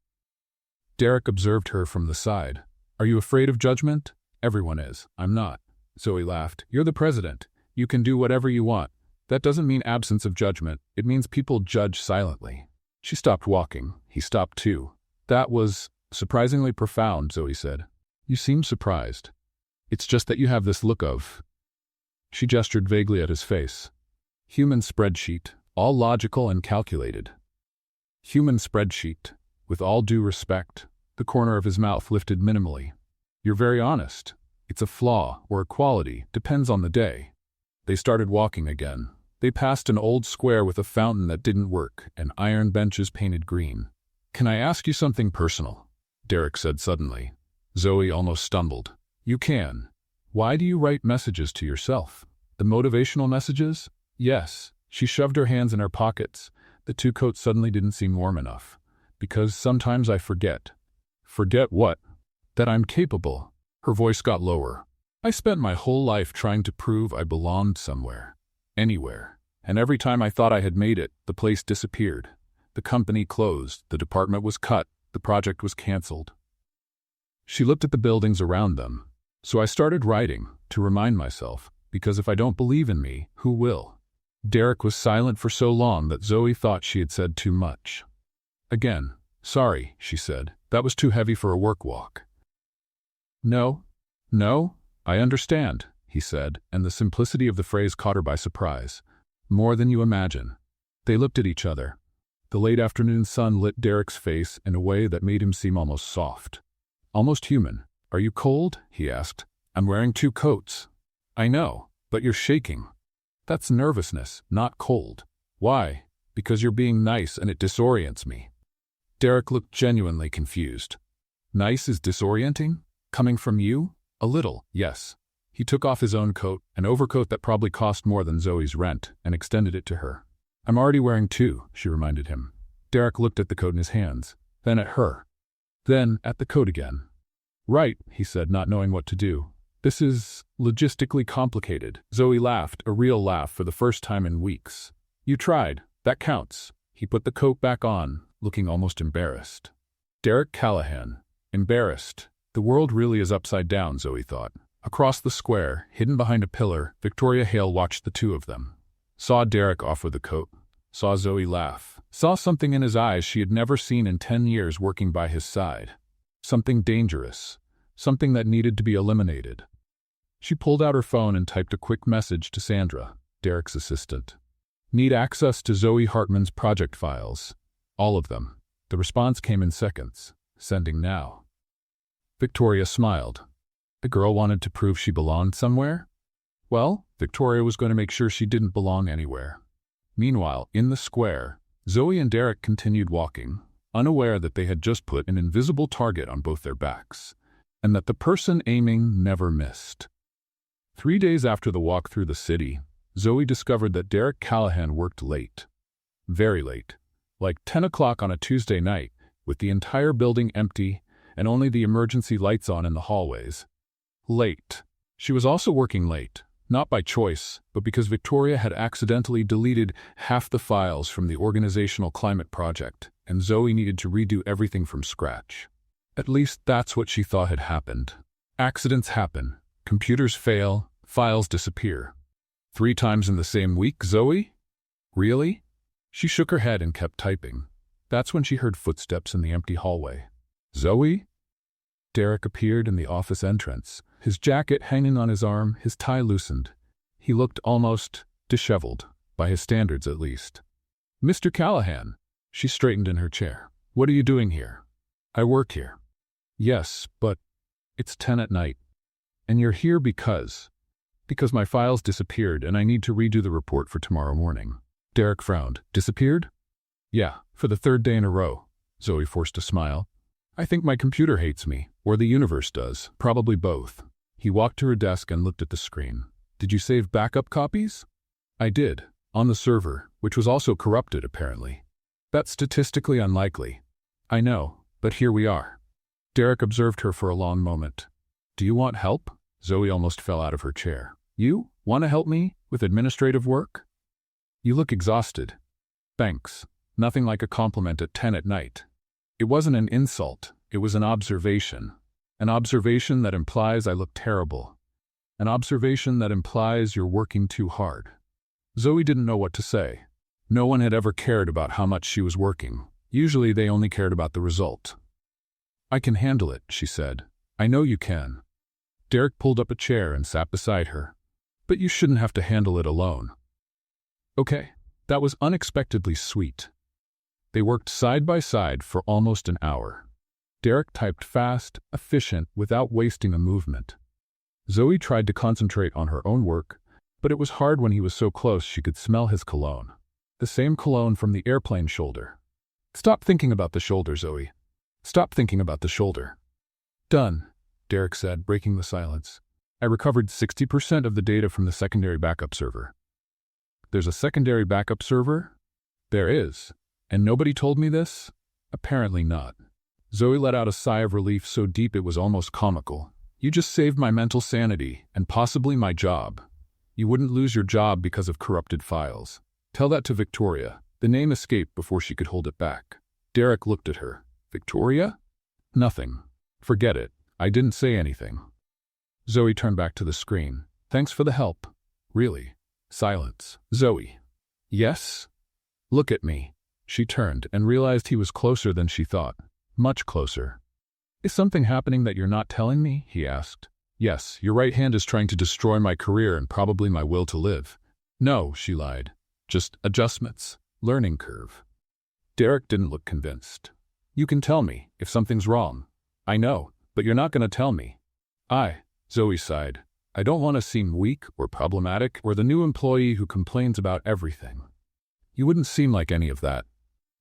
Speaker 1: Derek observed her from the side. Are you afraid of judgment? Everyone is. I'm not. Zoey laughed. You're the president. You can do whatever you want. That doesn't mean absence of judgment. It means people judge silently. She stopped walking. He stopped too. That was surprisingly profound, Zoey said. You seem surprised. It's just that you have this look of... She gestured vaguely at his face. Human spreadsheet, all logical and calculated. Human spreadsheet, with all due respect. The corner of his mouth lifted minimally. You're very honest. It's a flaw or a quality, depends on the day. They started walking again. They passed an old square with a fountain that didn't work and iron benches painted green. Can I ask you something personal? Derek said suddenly. Zoey almost stumbled. You can. Why do you write messages to yourself? The motivational messages? Yes. She shoved her hands in her pockets. The two coats suddenly didn't seem warm enough. Because sometimes I forget. Forget what? That I'm capable. Her voice got lower. I spent my whole life trying to prove I belonged somewhere. Anywhere. And every time I thought I had made it, the place disappeared. The company closed, the department was cut, the project was canceled. She looked at the buildings around them. So I started writing, to remind myself, because if I don't believe in me, who will? Derek was silent for so long that Zoey thought she had said too much. Again, sorry, she said, that was too heavy for a work walk. No, I understand, he said, and the simplicity of the phrase caught her by surprise. More than you imagine. They looked at each other. The late afternoon sun lit Derek's face in a way that made him seem almost soft. Almost human. Are you cold? He asked. I'm wearing 2 coats. I know, but you're shaking. That's nervousness, not cold. Why? Because you're being nice and it disorients me. Derek looked genuinely confused. Nice is disorienting? Coming from you? A little, yes. He took off his own coat, an overcoat that probably cost more than Zoey's rent, and extended it to her. I'm already wearing 2, she reminded him. Derek looked at the coat in his hands, then at her. Then at the coat again. Right, he said, not knowing what to do. This is logistically complicated. Zoey laughed, a real laugh for the first time in weeks. You tried. That counts. He put the coat back on, looking almost embarrassed. Derek Callahan. Embarrassed. The world really is upside down, Zoey thought. Across the square, hidden behind a pillar, Victoria Hale watched the two of them. Saw Derek offer the coat. Saw Zoey laugh. Saw something in his eyes she had never seen in 10 years working by his side. Something dangerous. Something that needed to be eliminated. She pulled out her phone and typed a quick message to Sandra, Derek's assistant. Need access to Zoey Hartman's project files. All of them. The response came in seconds. Sending now. Victoria smiled. The girl wanted to prove she belonged somewhere? Well, Victoria was going to make sure she didn't belong anywhere. Meanwhile, in the square, Zoey and Derek continued walking, unaware that they had just put an invisible target on both their backs, and that the person aiming never missed. 3 days after the walk through the city, Zoey discovered that Derek Callahan worked late. Very late. Like 10 o'clock on a Tuesday night, with the entire building empty and only the emergency lights on in the hallways. Late. She was also working late, not by choice, but because Victoria had accidentally deleted half the files from the organizational climate project, and Zoey needed to redo everything from scratch. At least that's what she thought had happened. Accidents happen. Computers fail. Files disappear. 3 times in the same week, Zoey? Really? She shook her head and kept typing. That's when she heard footsteps in the empty hallway. Zoey? Derek appeared in the office entrance, his jacket hanging on his arm, his tie loosened. He looked almost disheveled, by his standards at least. Mr. Callahan. She straightened in her chair. What are you doing here? I work here. Yes, but it's 10 at night. And you're here because my files disappeared and I need to redo the report for tomorrow morning. Derek frowned. Disappeared? Yeah, for the 3rd day in a row. Zoey forced a smile. I think my computer hates me, or the universe does, probably both. He walked to her desk and looked at the screen. Did you save backup copies? I did, on the server, which was also corrupted apparently. That's statistically unlikely. I know, but here we are. Derek observed her for a long moment. Do you want help? Zoey almost fell out of her chair. You want to help me with administrative work? You look exhausted. Thanks. Nothing like a compliment at 10 at night. It wasn't an insult, it was an observation. An observation that implies I look terrible. An observation that implies you're working too hard. Zoey didn't know what to say. No one had ever cared about how much she was working. Usually they only cared about the result. I can handle it, she said. I know you can. Derek pulled up a chair and sat beside her. But you shouldn't have to handle it alone. Okay, that was unexpectedly sweet. They worked side by side for almost an hour. Derek typed fast, efficient, without wasting a movement. Zoey tried to concentrate on her own work, but it was hard when he was so close she could smell his cologne. The same cologne from the airplane shoulder. Stop thinking about the shoulder, Zoey. Stop thinking about the shoulder. Done, Derek said, breaking the silence. I recovered 60% of the data from the secondary backup server. There's a secondary backup server? There is. And nobody told me this? Apparently not. Zoey let out a sigh of relief so deep it was almost comical. You just saved my mental sanity, and possibly my job. You wouldn't lose your job because of corrupted files. Tell that to Victoria. The name escaped before she could hold it back. Derek looked at her. Victoria? Nothing. Forget it. I didn't say anything. Zoey turned back to the screen. Thanks for the help. Really? Silence. Zoey. Yes? Look at me. She turned and realized he was closer than she thought. Much closer. Is something happening that you're not telling me? He asked. Yes, your right hand is trying to destroy my career and probably my will to live. No, she lied. Just adjustments. Learning curve. Derek didn't look convinced. You can tell me if something's wrong. I know, but you're not going to tell me. Zoey sighed. I don't want to seem weak or problematic or the new employee who complains about everything. You wouldn't seem like any of that.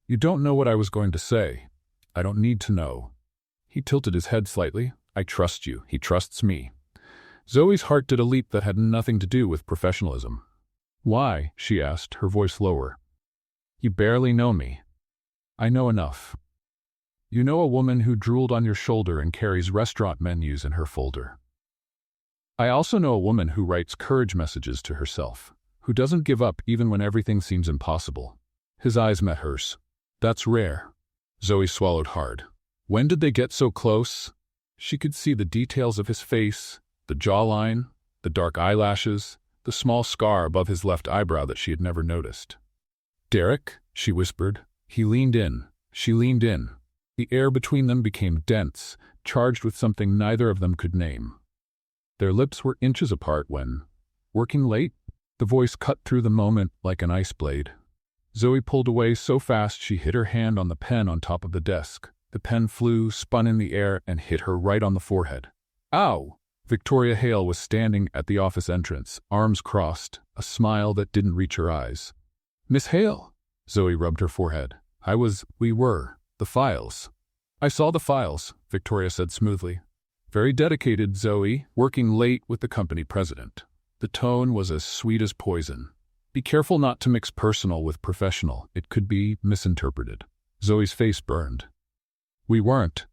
Speaker 1: You don't know what I was going to say. I don't need to know. He tilted his head slightly. I trust you. He trusts me. Zoey's heart did a leap that had nothing to do with professionalism. Why? She asked, her voice lower. You barely know me. I know enough. You know a woman who drooled on your shoulder and carries restaurant menus in her folder. I also know a woman who writes courage messages to herself, who doesn't give up even when everything seems impossible. His eyes met hers. That's rare. Zoey swallowed hard. When did they get so close? She could see the details of his face, the jawline, the dark eyelashes, the small scar above his left eyebrow that she had never noticed. Derek, she whispered. He leaned in. She leaned in. The air between them became dense, charged with something neither of them could name. Their lips were inches apart when, working late, the voice cut through the moment like an ice blade. Zoey pulled away so fast she hit her hand on the pen on top of the desk. The pen flew, spun in the air, and hit her right on the forehead. Ow! Victoria Hale was standing at the office entrance, arms crossed, a smile that didn't reach her eyes. Miss Hale! Zoey rubbed her forehead. We were. The files. I saw the files, Victoria said smoothly. Very dedicated, Zoey, working late with the company president. The tone was as sweet as poison. Be careful not to mix personal with professional. It could be misinterpreted. Zoey's face burned. We weren't.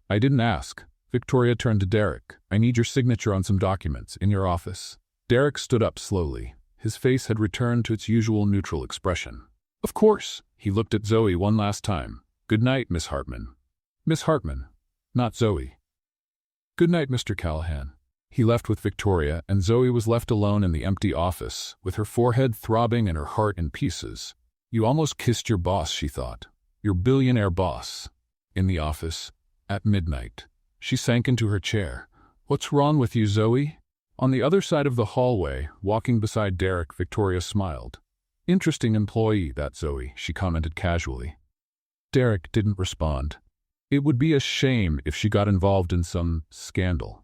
Speaker 1: I didn't ask. Victoria turned to Derek. I need your signature on some documents in your office. Derek stood up slowly. His face had returned to its usual neutral expression. Of course. He looked at Zoey one last time. Good night, Miss Hartman. Miss Hartman, not Zoey. Good night, Mr. Callahan. He left with Victoria, and Zoey was left alone in the empty office, with her forehead throbbing and her heart in pieces. You almost kissed your boss, she thought. Your billionaire boss. In the office, at midnight. She sank into her chair. What's wrong with you, Zoey? On the other side of the hallway, walking beside Derek, Victoria smiled. Interesting employee, that Zoey, she commented casually. Derek didn't respond. It would be a shame if she got involved in some scandal.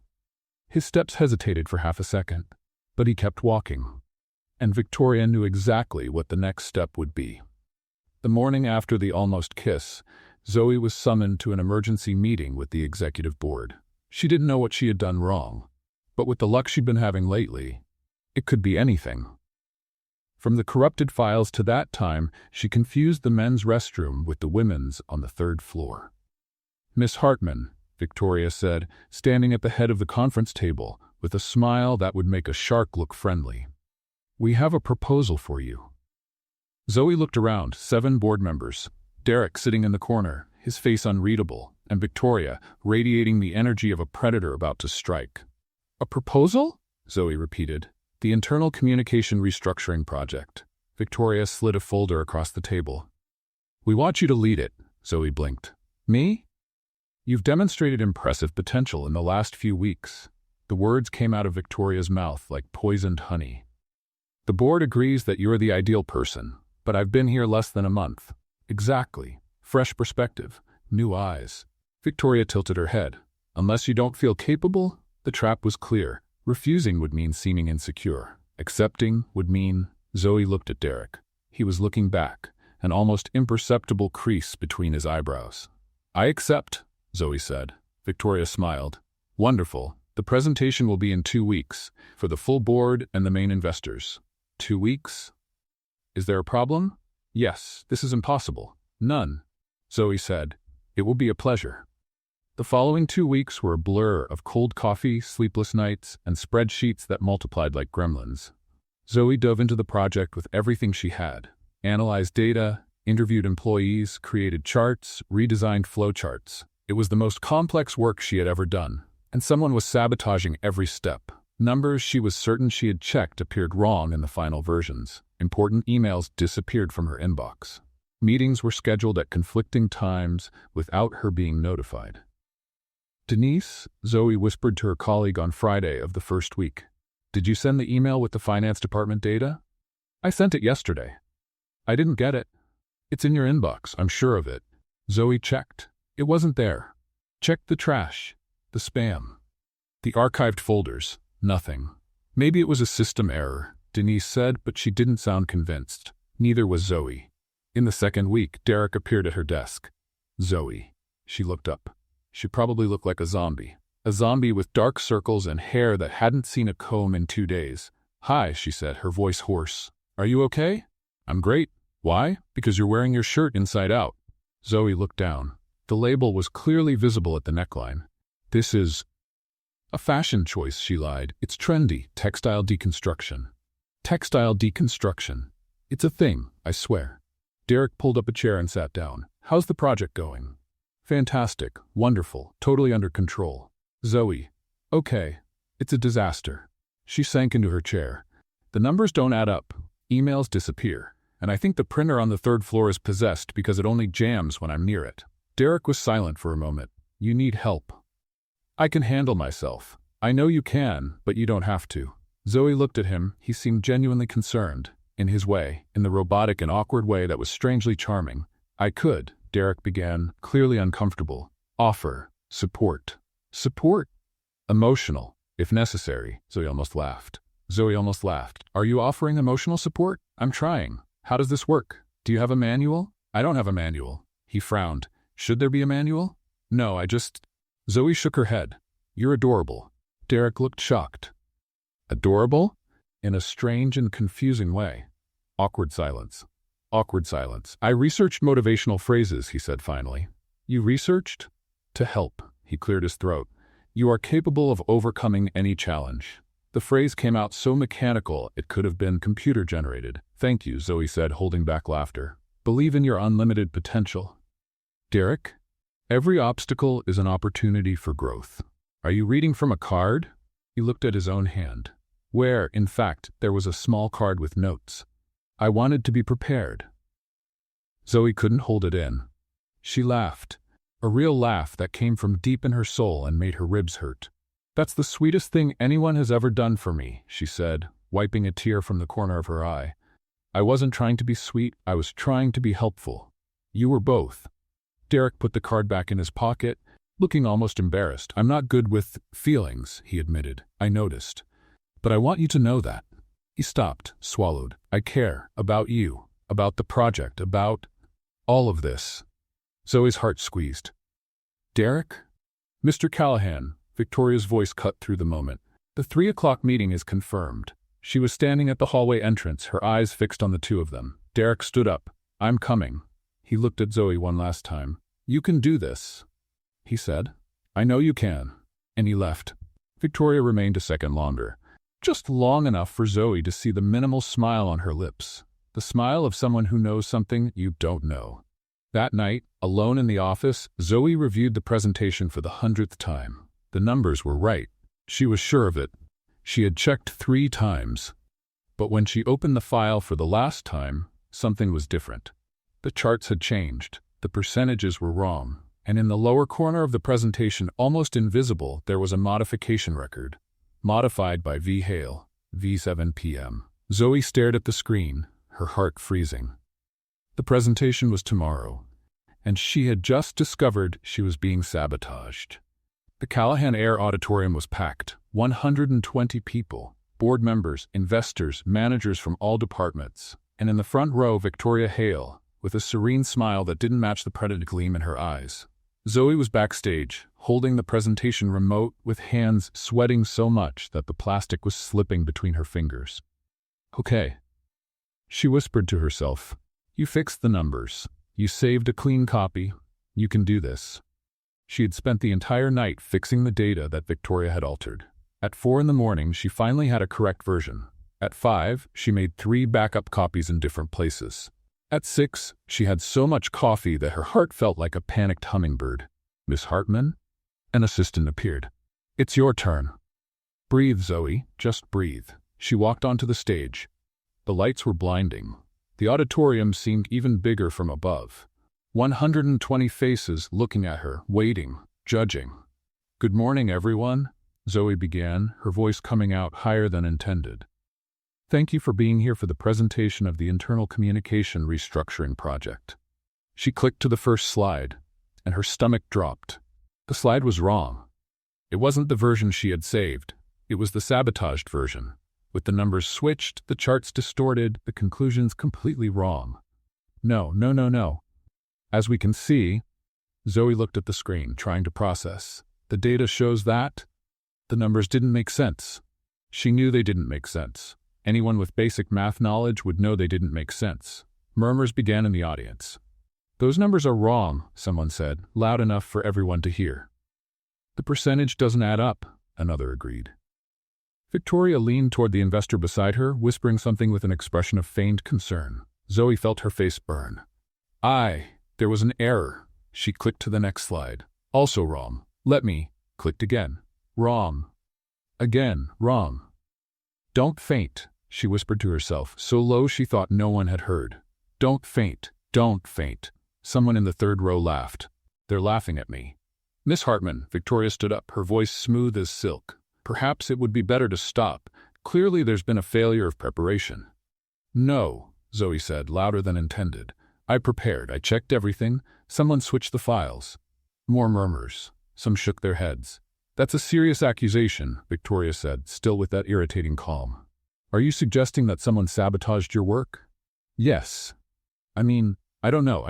Speaker 1: His steps hesitated for half a second, but he kept walking. And Victoria knew exactly what the next step would be. The morning after the almost kiss, Zoey was summoned to an emergency meeting with the executive board. She didn't know what she had done wrong, but with the luck she'd been having lately, it could be anything. From the corrupted files to that time, she confused the men's restroom with the women's on the third floor. "Miss Hartman," Victoria said, standing at the head of the conference table, with a smile that would make a shark look friendly. "We have a proposal for you." Zoey looked around, 7 board members. Derek sitting in the corner, his face unreadable, and Victoria, radiating the energy of a predator about to strike. "A proposal?" Zoey repeated. "The internal communication restructuring project." Victoria slid a folder across the table. "We want you to lead it," Zoey blinked. "Me?" "You've demonstrated impressive potential in the last few weeks." The words came out of Victoria's mouth like poisoned honey. "The board agrees that you're the ideal person, but I've been here less than a month." "Exactly. Fresh perspective. New eyes." Victoria tilted her head. "Unless you don't feel capable?" The trap was clear. Refusing would mean seeming insecure. Accepting would mean— Zoey looked at Derek. He was looking back, an almost imperceptible crease between his eyebrows. "I accept," Zoey said. Victoria smiled. "Wonderful. The presentation will be in 2 weeks, for the full board and the main investors." 2 weeks? "Is there a problem?" "Yes, this is impossible." "None," Zoey said. "It will be a pleasure." The following 2 weeks were a blur of cold coffee, sleepless nights, and spreadsheets that multiplied like gremlins. Zoey dove into the project with everything she had. Analyzed data, interviewed employees, created charts, redesigned flowcharts. It was the most complex work she had ever done, and someone was sabotaging every step. Numbers she was certain she had checked appeared wrong in the final versions. Important emails disappeared from her inbox. Meetings were scheduled at conflicting times without her being notified. "Denise," Zoey whispered to her colleague on Friday of the first week, "did you send the email with the finance department data?" "I sent it yesterday." "I didn't get it." "It's in your inbox, I'm sure of it." Zoey checked. It wasn't there. Checked the trash, the spam, the archived folders. Nothing. "Maybe it was a system error," Denise said, but she didn't sound convinced. Neither was Zoey. In the second week, Derek appeared at her desk. "Zoey." She looked up. She probably looked like a zombie. A zombie with dark circles and hair that hadn't seen a comb in 2 days. "Hi," she said, her voice hoarse. "Are you okay?" "I'm great." "Why?" "Because you're wearing your shirt inside out." Zoey looked down. The label was clearly visible at the neckline. "This is a fashion choice," she lied. "It's trendy. Textile deconstruction." "Textile deconstruction. It's a thing, I swear." Derek pulled up a chair and sat down. "How's the project going?" "Fantastic. Wonderful. Totally under control." "Zoey." "Okay. It's a disaster." She sank into her chair. "The numbers don't add up. Emails disappear. And I think the printer on the 3rd floor is possessed because it only jams when I'm near it." Derek was silent for a moment. "You need help." "I can handle myself." "I know you can, but you don't have to." Zoey looked at him. He seemed genuinely concerned. In his way, in the robotic and awkward way that was strangely charming. "I could," Derek began, clearly uncomfortable. "Offer support." "Support?" "Emotional, if necessary." Zoey almost laughed. "Are you offering emotional support?" "I'm trying." "How does this work? Do you have a manual?" "I don't have a manual." He frowned. "Should there be a manual?" "No, I just—" Zoey shook her head. "You're adorable." Derek looked shocked. "Adorable?" In a strange and confusing way. Awkward silence. Awkward silence. "I researched motivational phrases," he said finally. "You researched?" "To help." He cleared his throat. "You are capable of overcoming any challenge." The phrase came out so mechanical it could have been computer-generated. "Thank you," Zoey said, holding back laughter. "Believe in your unlimited potential." "Derek, every obstacle is an opportunity for growth." "Are you reading from a card?" He looked at his own hand, where, in fact, there was a small card with notes. "I wanted to be prepared." Zoey couldn't hold it in. She laughed, a real laugh that came from deep in her soul and made her ribs hurt. "That's the sweetest thing anyone has ever done for me," she said, wiping a tear from the corner of her eye. "I wasn't trying to be sweet, I was trying to be helpful. You were both." Derek put the card back in his pocket, looking almost embarrassed. "I'm not good with feelings," he admitted. "I noticed. But I want you to know that." He stopped, swallowed. "I care about you, about the project, about all of this." Zoey's heart squeezed. "Derek?" "Mr. Callahan," Victoria's voice cut through the moment. "The 3 o'clock meeting is confirmed. She was standing at the hallway entrance, her eyes fixed on the two of them. Derek stood up. "I'm coming." He looked at Zoey one last time. "You can do this," he said. "I know you can." And he left. Victoria remained a second longer, just long enough for Zoey to see the minimal smile on her lips, the smile of someone who knows something you don't know. That night, alone in the office, Zoey reviewed the presentation for the 100th time. The numbers were right. She was sure of it. She had checked 3 times. But when she opened the file for the last time, something was different. The charts had changed. The percentages were wrong. And in the lower corner of the presentation, almost invisible, there was a modification record. Modified by V. Hale, V7 p.m. Zoey stared at the screen, her heart freezing. The presentation was tomorrow, and she had just discovered she was being sabotaged. The Callahan Air Auditorium was packed, 120 people, board members, investors, managers from all departments, and in the front row, Victoria Hale, with a serene smile that didn't match the predator gleam in her eyes. Zoey was backstage, holding the presentation remote with hands sweating so much that the plastic was slipping between her fingers. "Okay," she whispered to herself. "You fixed the numbers. You saved a clean copy. You can do this." She had spent the entire night fixing the data that Victoria had altered. At 4 in the morning, she finally had a correct version. At 5, she made 3 backup copies in different places. At 6, she had so much coffee that her heart felt like a panicked hummingbird. "Miss Hartman?" An assistant appeared. "It's your turn." "Breathe, Zoey, just breathe." She walked onto the stage. The lights were blinding. The auditorium seemed even bigger from above. 120 faces looking at her, waiting, judging. "Good morning, everyone," Zoey began, her voice coming out higher than intended. "Thank you for being here for the presentation of the Internal Communication Restructuring Project." She clicked to the first slide, and her stomach dropped. The slide was wrong. It wasn't the version she had saved. It was the sabotaged version. With the numbers switched, the charts distorted, the conclusions completely wrong. No. As we can see, Zoey looked at the screen, trying to process. The data shows that the numbers didn't make sense. She knew they didn't make sense. Anyone with basic math knowledge would know they didn't make sense. Murmurs began in the audience. "Those numbers are wrong," someone said, loud enough for everyone to hear. "The percentage doesn't add up," another agreed. Victoria leaned toward the investor beside her, whispering something with an expression of feigned concern. Zoey felt her face burn. There was an error." She clicked to the next slide. "Also wrong. Let me." Clicked again. "Wrong. Again, wrong." "Don't faint," she whispered to herself, so low she thought no one had heard. "Don't faint. Don't faint." Someone in the third row laughed. "They're laughing at me." "Miss Hartman," Victoria stood up, her voice smooth as silk. "Perhaps it would be better to stop. Clearly there's been a failure of preparation." "No," Zoey said, louder than intended. "I prepared. I checked everything. Someone switched the files." More murmurs. Some shook their heads. "That's a serious accusation," Victoria said, still with that irritating calm. "Are you suggesting that someone sabotaged your work?" "Yes. I don't know.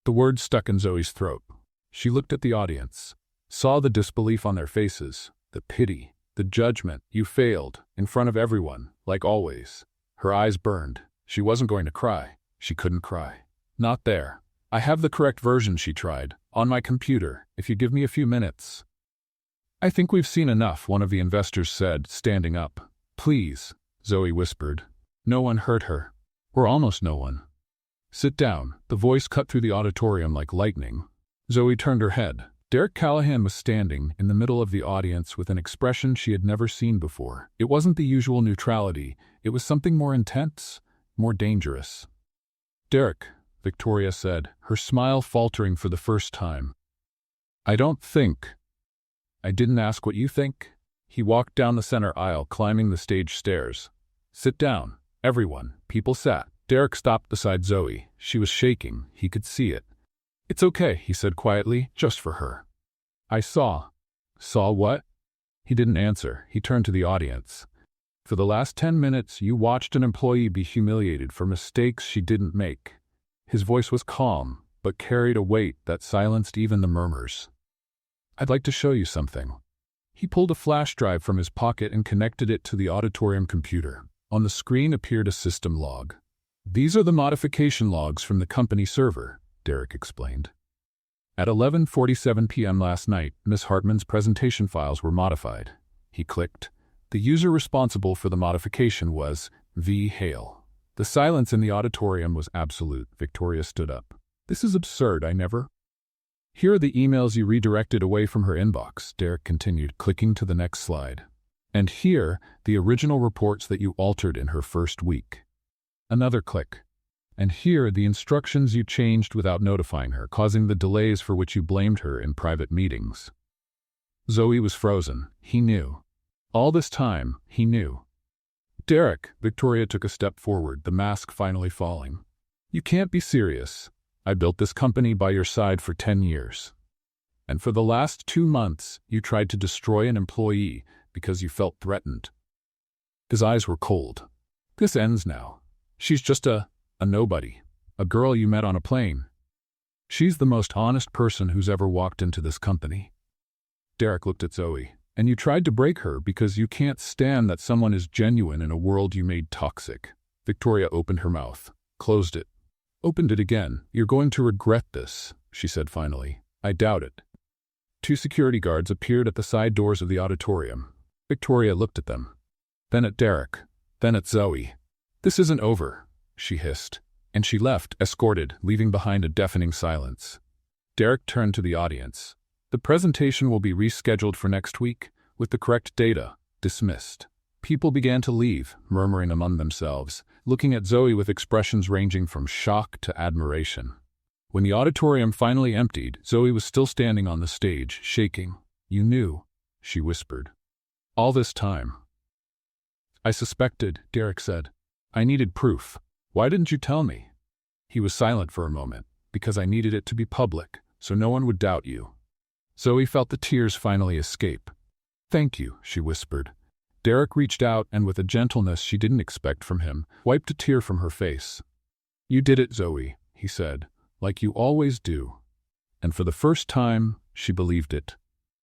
Speaker 1: The word stuck in Zoey's throat. She looked at the audience, saw the disbelief on their faces, the pity, the judgment. "You failed, in front of everyone, like always." Her eyes burned. She wasn't going to cry. She couldn't cry. "Not there. I have the correct version," she tried, "on my computer, if you give me a few minutes." "I think we've seen enough," one of the investors said, standing up. "Please," Zoey whispered. No one heard her, or almost no one. "Sit down." The voice cut through the auditorium like lightning. Zoey turned her head. Derek Callahan was standing in the middle of the audience with an expression she had never seen before. It wasn't the usual neutrality. It was something more intense, more dangerous. "Derek," Victoria said, her smile faltering for the first time. "I didn't ask what you think." He walked down the center aisle, climbing the stage stairs. "Sit down, everyone." People sat. Derek stopped beside Zoey. She was shaking. He could see it. "It's okay," he said quietly, "just for her." "I saw." "Saw what?" He didn't answer. He turned to the audience. "For the last 10 minutes, you watched an employee be humiliated for mistakes she didn't make." His voice was calm, but carried a weight that silenced even the murmurs. "I'd like to show you something." He pulled a flash drive from his pocket and connected it to the auditorium computer. On the screen appeared a system log. "These are the modification logs from the company server," Derek explained. At 11:47 p.m. last night, Miss Hartman's presentation files were modified. He clicked. The user responsible for the modification was V. Hale. The silence in the auditorium was absolute. Victoria stood up. "This is absurd, I never—" "Here are the emails you redirected away from her inbox," Derek continued, clicking to the next slide. "And here, the original reports that you altered in her first week." Another click. "And here, the instructions you changed without notifying her, causing the delays for which you blamed her in private meetings." Zoey was frozen. He knew. All this time, he knew. "Derek," Victoria took a step forward, the mask finally falling. "You can't be serious. I built this company by your side for 10 years. And for the last 2 months, you tried to destroy an employee because you felt threatened." His eyes were cold. "This ends now. She's just a nobody. A girl you met on a plane. She's the most honest person who's ever walked into this company." Derek looked at Zoey. "And you tried to break her because you can't stand that someone is genuine in a world you made toxic." Victoria opened her mouth, closed it, opened it again. "You're going to regret this," she said finally. "I doubt it." 2 security guards appeared at the side doors of the auditorium. Victoria looked at them, then at Derek, then at Zoey. "This isn't over," she hissed, and she left, escorted, leaving behind a deafening silence. Derek turned to the audience. "The presentation will be rescheduled for next week, with the correct data. Dismissed." People began to leave, murmuring among themselves, looking at Zoey with expressions ranging from shock to admiration. When the auditorium finally emptied, Zoey was still standing on the stage, shaking. "You knew," she whispered. "All this time." "I suspected," Derek said. "I needed proof. Why didn't you tell me?" He was silent for a moment. "Because I needed it to be public, so no one would doubt you." Zoey felt the tears finally escape. "Thank you," she whispered. Derek reached out and with a gentleness she didn't expect from him, wiped a tear from her face. "You did it, Zoey," he said, "like you always do." And for the first time, she believed it.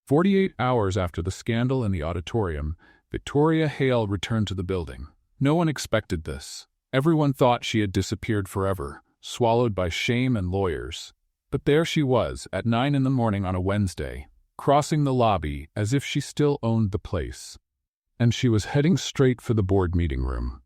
Speaker 1: 48 hours after the scandal in the auditorium, Victoria Hale returned to the building. No one expected this. Everyone thought she had disappeared forever, swallowed by shame and lawyers. But there she was, at 9 in the morning on a Wednesday, crossing the lobby as if she still owned the place. And she was heading straight for the board meeting room.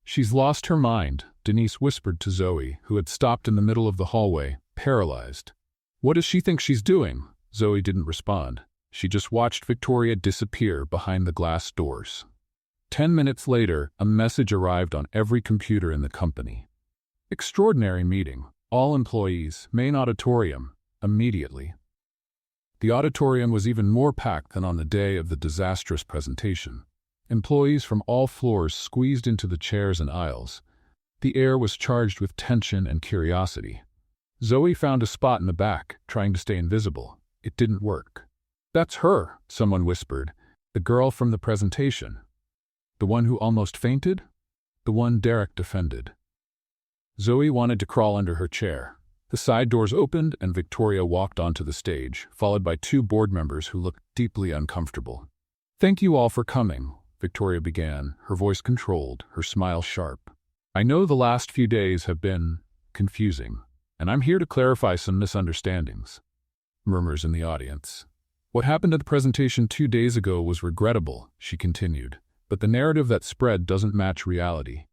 Speaker 1: "She's lost her mind," Denise whispered to Zoey, who had stopped in the middle of the hallway, paralyzed. "What does she think she's doing?" Zoey didn't respond. She just watched Victoria disappear behind the glass doors. 10 minutes later, a message arrived on every computer in the company. "Extraordinary meeting. All employees, main auditorium, immediately." The auditorium was even more packed than on the day of the disastrous presentation. Employees from all floors squeezed into the chairs and aisles. The air was charged with tension and curiosity. Zoey found a spot in the back, trying to stay invisible. It didn't work. "That's her," someone whispered. "The girl from the presentation." "The one who almost fainted?" "The one Derek defended." Zoey wanted to crawl under her chair. The side doors opened and Victoria walked onto the stage, followed by 2 board members who looked deeply uncomfortable. "Thank you all for coming," Victoria began, her voice controlled, her smile sharp. "I know the last few days have been confusing, and I'm here to clarify some misunderstandings." Murmurs in the audience. "What happened at the presentation 2 days ago was regrettable," she continued, "but the narrative that spread doesn't match reality."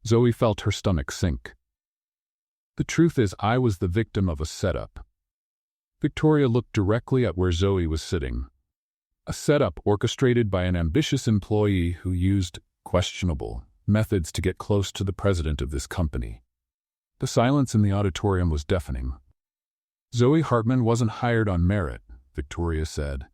Speaker 1: Zoey felt her stomach sink. "The truth is, I was the victim of a setup." Victoria looked directly at where Zoey was sitting. A setup orchestrated by an ambitious employee who used questionable methods to get close to the president of this company. The silence in the auditorium was deafening. "Zoey Hartman wasn't hired on merit," Victoria said,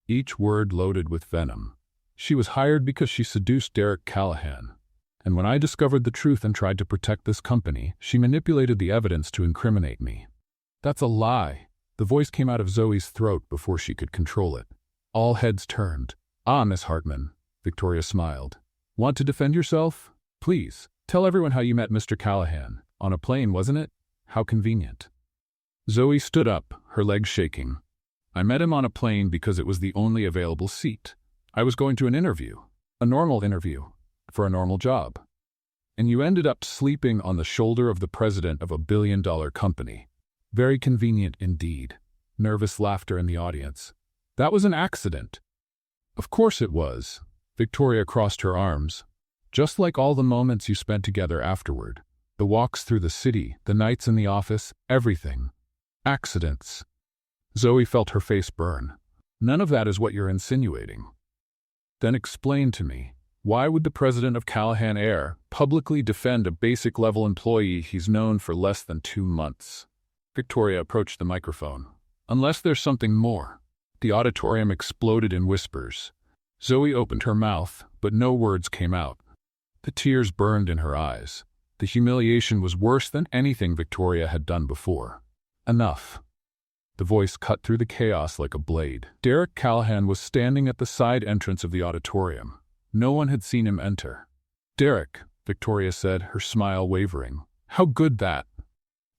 Speaker 1: each word loaded with venom. "She was hired because she seduced Derek Callahan. And when I discovered the truth and tried to protect this company, she manipulated the evidence to incriminate me." "That's a lie." The voice came out of Zoey's throat before she could control it. All heads turned. "Ah, Miss Hartman," Victoria smiled. "Want to defend yourself? Please, tell everyone how you met Mr. Callahan. On a plane, wasn't it? How convenient." Zoey stood up, her legs shaking. I met him on a plane because it was the only available seat. I was going to an interview, a normal interview, for a normal job. And you ended up sleeping on the shoulder of the president of a billion-dollar company. Very convenient indeed. Nervous laughter in the audience. That was an accident. Of course it was. Victoria crossed her arms. Just like all the moments you spent together afterward. The walks through the city, the nights in the office, everything. Accidents. Zoey felt her face burn. None of that is what you're insinuating. Then explain to me, why would the president of Callahan Air publicly defend a basic-level employee he's known for less than 2 months? Victoria approached the microphone. Unless there's something more. The auditorium exploded in whispers. Zoey opened her mouth, but no words came out. The tears burned in her eyes. The humiliation was worse than anything Victoria had done before. Enough. The voice cut through the chaos like a blade. Derek Callahan was standing at the side entrance of the auditorium. No one had seen him enter. "Derek," Victoria said, her smile wavering. "How good that."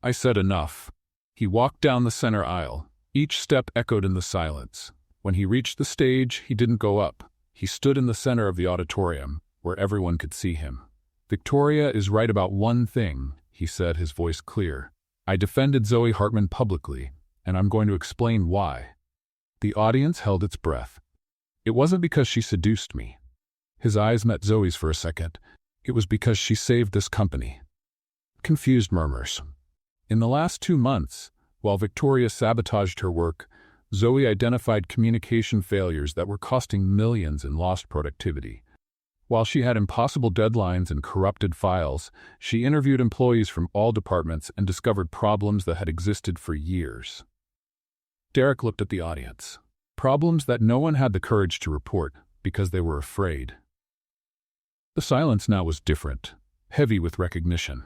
Speaker 1: I said enough. He walked down the center aisle. Each step echoed in the silence. When he reached the stage, he didn't go up. He stood in the center of the auditorium, where everyone could see him. "Victoria is right about one thing," he said, his voice clear. "I defended Zoey Hartman publicly, and I'm going to explain why." The audience held its breath. "It wasn't because she seduced me." His eyes met Zoey's for a second. "It was because she saved this company." Confused murmurs. In the last 2 months, while Victoria sabotaged her work, Zoey identified communication failures that were costing millions in lost productivity. While she had impossible deadlines and corrupted files, she interviewed employees from all departments and discovered problems that had existed for years. Derek looked at the audience. Problems that no one had the courage to report because they were afraid. The silence now was different, heavy with recognition.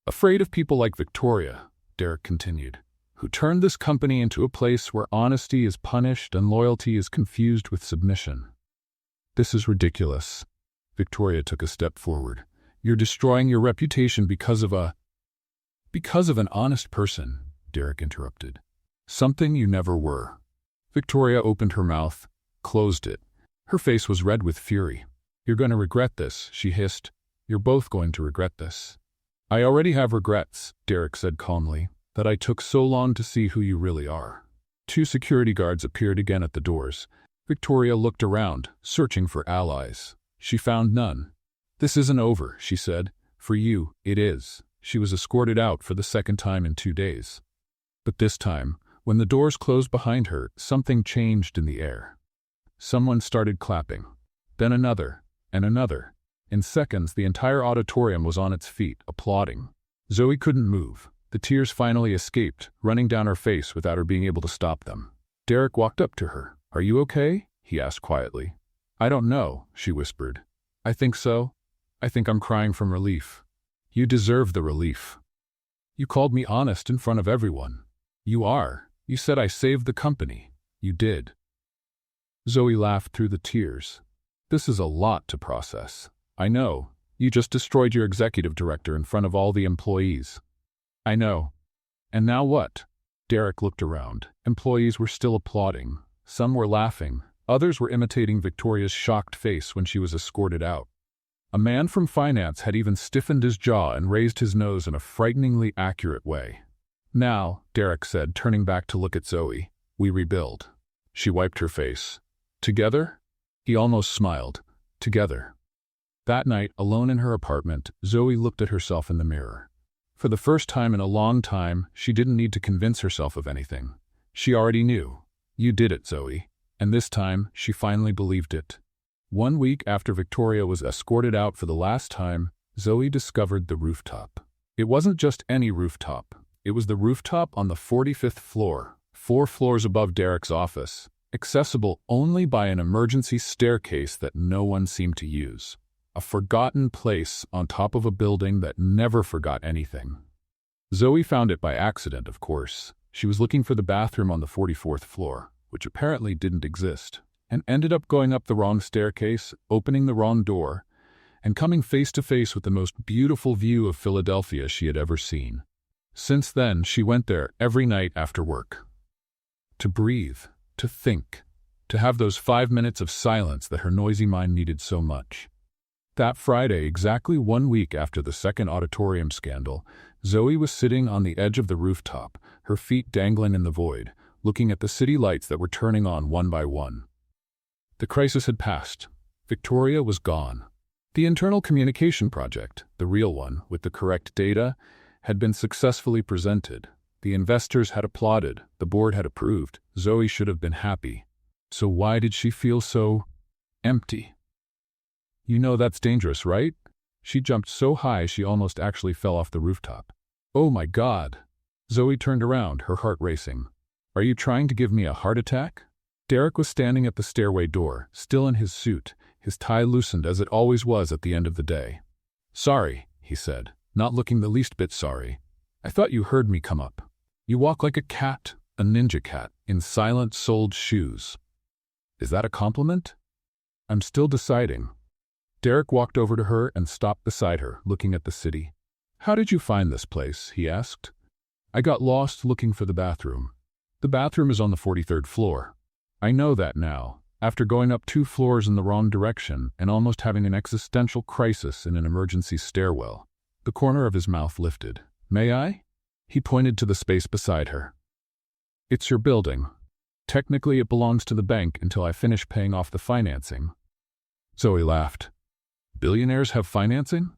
Speaker 1: "Afraid of people like Victoria," Derek continued, "who turned this company into a place where honesty is punished and loyalty is confused with submission." "This is ridiculous." Victoria took a step forward. "You're destroying your reputation because of an honest person," Derek interrupted. "Something you never were." Victoria opened her mouth, closed it. Her face was red with fury. "You're going to regret this," she hissed. "You're both going to regret this." "I already have regrets," Derek said calmly, "that I took so long to see who you really are." 2 security guards appeared again at the doors. Victoria looked around, searching for allies. She found none. "This isn't over," she said. "For you, it is." She was escorted out for the second time in 2 days. But this time, when the doors closed behind her, something changed in the air. Someone started clapping. Then another, and another. In seconds, the entire auditorium was on its feet, applauding. Zoey couldn't move. The tears finally escaped, running down her face without her being able to stop them. Derek walked up to her. "Are you okay?" he asked quietly. "I don't know," she whispered. "I think so. I think I'm crying from relief." "You deserve the relief. You called me honest in front of everyone." "You are. You said I saved the company. You did." Zoey laughed through the tears. "This is a lot to process." "I know. You just destroyed your executive director in front of all the employees." "I know. And now what?" Derek looked around. Employees were still applauding. Some were laughing. Others were imitating Victoria's shocked face when she was escorted out. A man from finance had even stiffened his jaw and raised his nose in a frighteningly accurate way. "Now," Derek said, turning back to look at Zoey, "we rebuild." She wiped her face. "Together?" He almost smiled. "Together." That night, alone in her apartment, Zoey looked at herself in the mirror. For the first time in a long time, she didn't need to convince herself of anything. She already knew. "You did it, Zoey." And this time, she finally believed it. 1 week after Victoria was escorted out for the last time, Zoey discovered the rooftop. It wasn't just any rooftop. It was the rooftop on the 45th floor, 4 floors above Derek's office, accessible only by an emergency staircase that no one seemed to use. A forgotten place on top of a building that never forgot anything. Zoey found it by accident, of course. She was looking for the bathroom on the 44th floor, which apparently didn't exist, and ended up going up the wrong staircase, opening the wrong door, and coming face to face with the most beautiful view of Philadelphia she had ever seen. Since then, she went there every night after work. To breathe, to think, to have those 5 minutes of silence that her noisy mind needed so much. That Friday, exactly 1 week after the second auditorium scandal, Zoey was sitting on the edge of the rooftop, her feet dangling in the void, looking at the city lights that were turning on one by one. The crisis had passed. Victoria was gone. The internal communication project, the real one, with the correct data, had been successfully presented. The investors had applauded, the board had approved. Zoey should have been happy. So why did she feel so empty? You know that's dangerous, right? She jumped so high she almost actually fell off the rooftop. Oh my God! Zoey turned around, her heart racing. Are you trying to give me a heart attack? Derek was standing at the stairway door, still in his suit, his tie loosened as it always was at the end of the day. Sorry, he said, not looking the least bit sorry. I thought you heard me come up. You walk like a cat, a ninja cat, in silent-soled shoes. Is that a compliment? I'm still deciding. Derek walked over to her and stopped beside her, looking at the city. How did you find this place? He asked. I got lost looking for the bathroom. The bathroom is on the 43rd floor. I know that now, after going up 2 floors in the wrong direction and almost having an existential crisis in an emergency stairwell. The corner of his mouth lifted. May I? He pointed to the space beside her. It's your building. Technically it belongs to the bank until I finish paying off the financing. Zoey laughed. Billionaires have financing?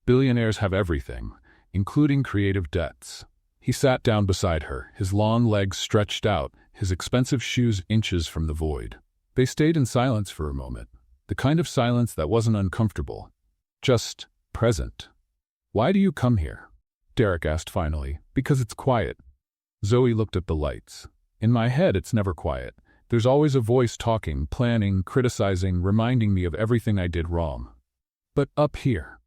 Speaker 1: Billionaires have everything, including creative debts. He sat down beside her, his long legs stretched out, his expensive shoes inches from the void. They stayed in silence for a moment, the kind of silence that wasn't uncomfortable, just present. Why do you come here? Derek asked finally. Because it's quiet. Zoey looked at the lights. In my head it's never quiet. There's always a voice talking, planning, criticizing, reminding me of everything I did wrong. But up here,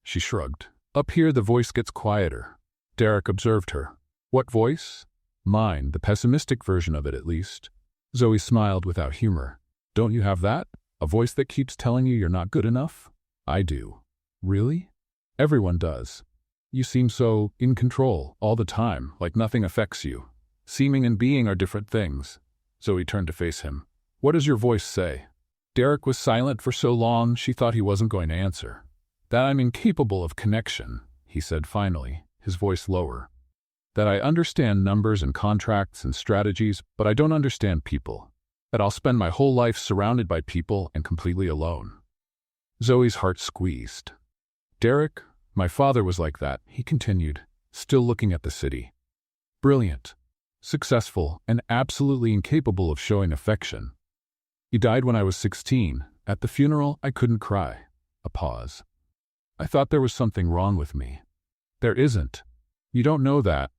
Speaker 1: she shrugged. Up here the voice gets quieter. Derek observed her. What voice? Mine, the pessimistic version of it at least. Zoey smiled without humor. Don't you have that? A voice that keeps telling you you're not good enough? I do. Really? Everyone does. You seem so in control all the time, like nothing affects you. Seeming and being are different things. Zoey turned to face him. What does your voice say? Derek was silent for so long she thought he wasn't going to answer. That I'm incapable of connection, he said finally, his voice lower. That I understand numbers and contracts and strategies, but I don't understand people. That I'll spend my whole life surrounded by people and completely alone. Zoey's heart squeezed. Derek, my father was like that, he continued, still looking at the city. Brilliant, successful, and absolutely incapable of showing affection. He died when I was 16. At the funeral, I couldn't cry. A pause. I thought there was something wrong with me. There isn't. You don't know that.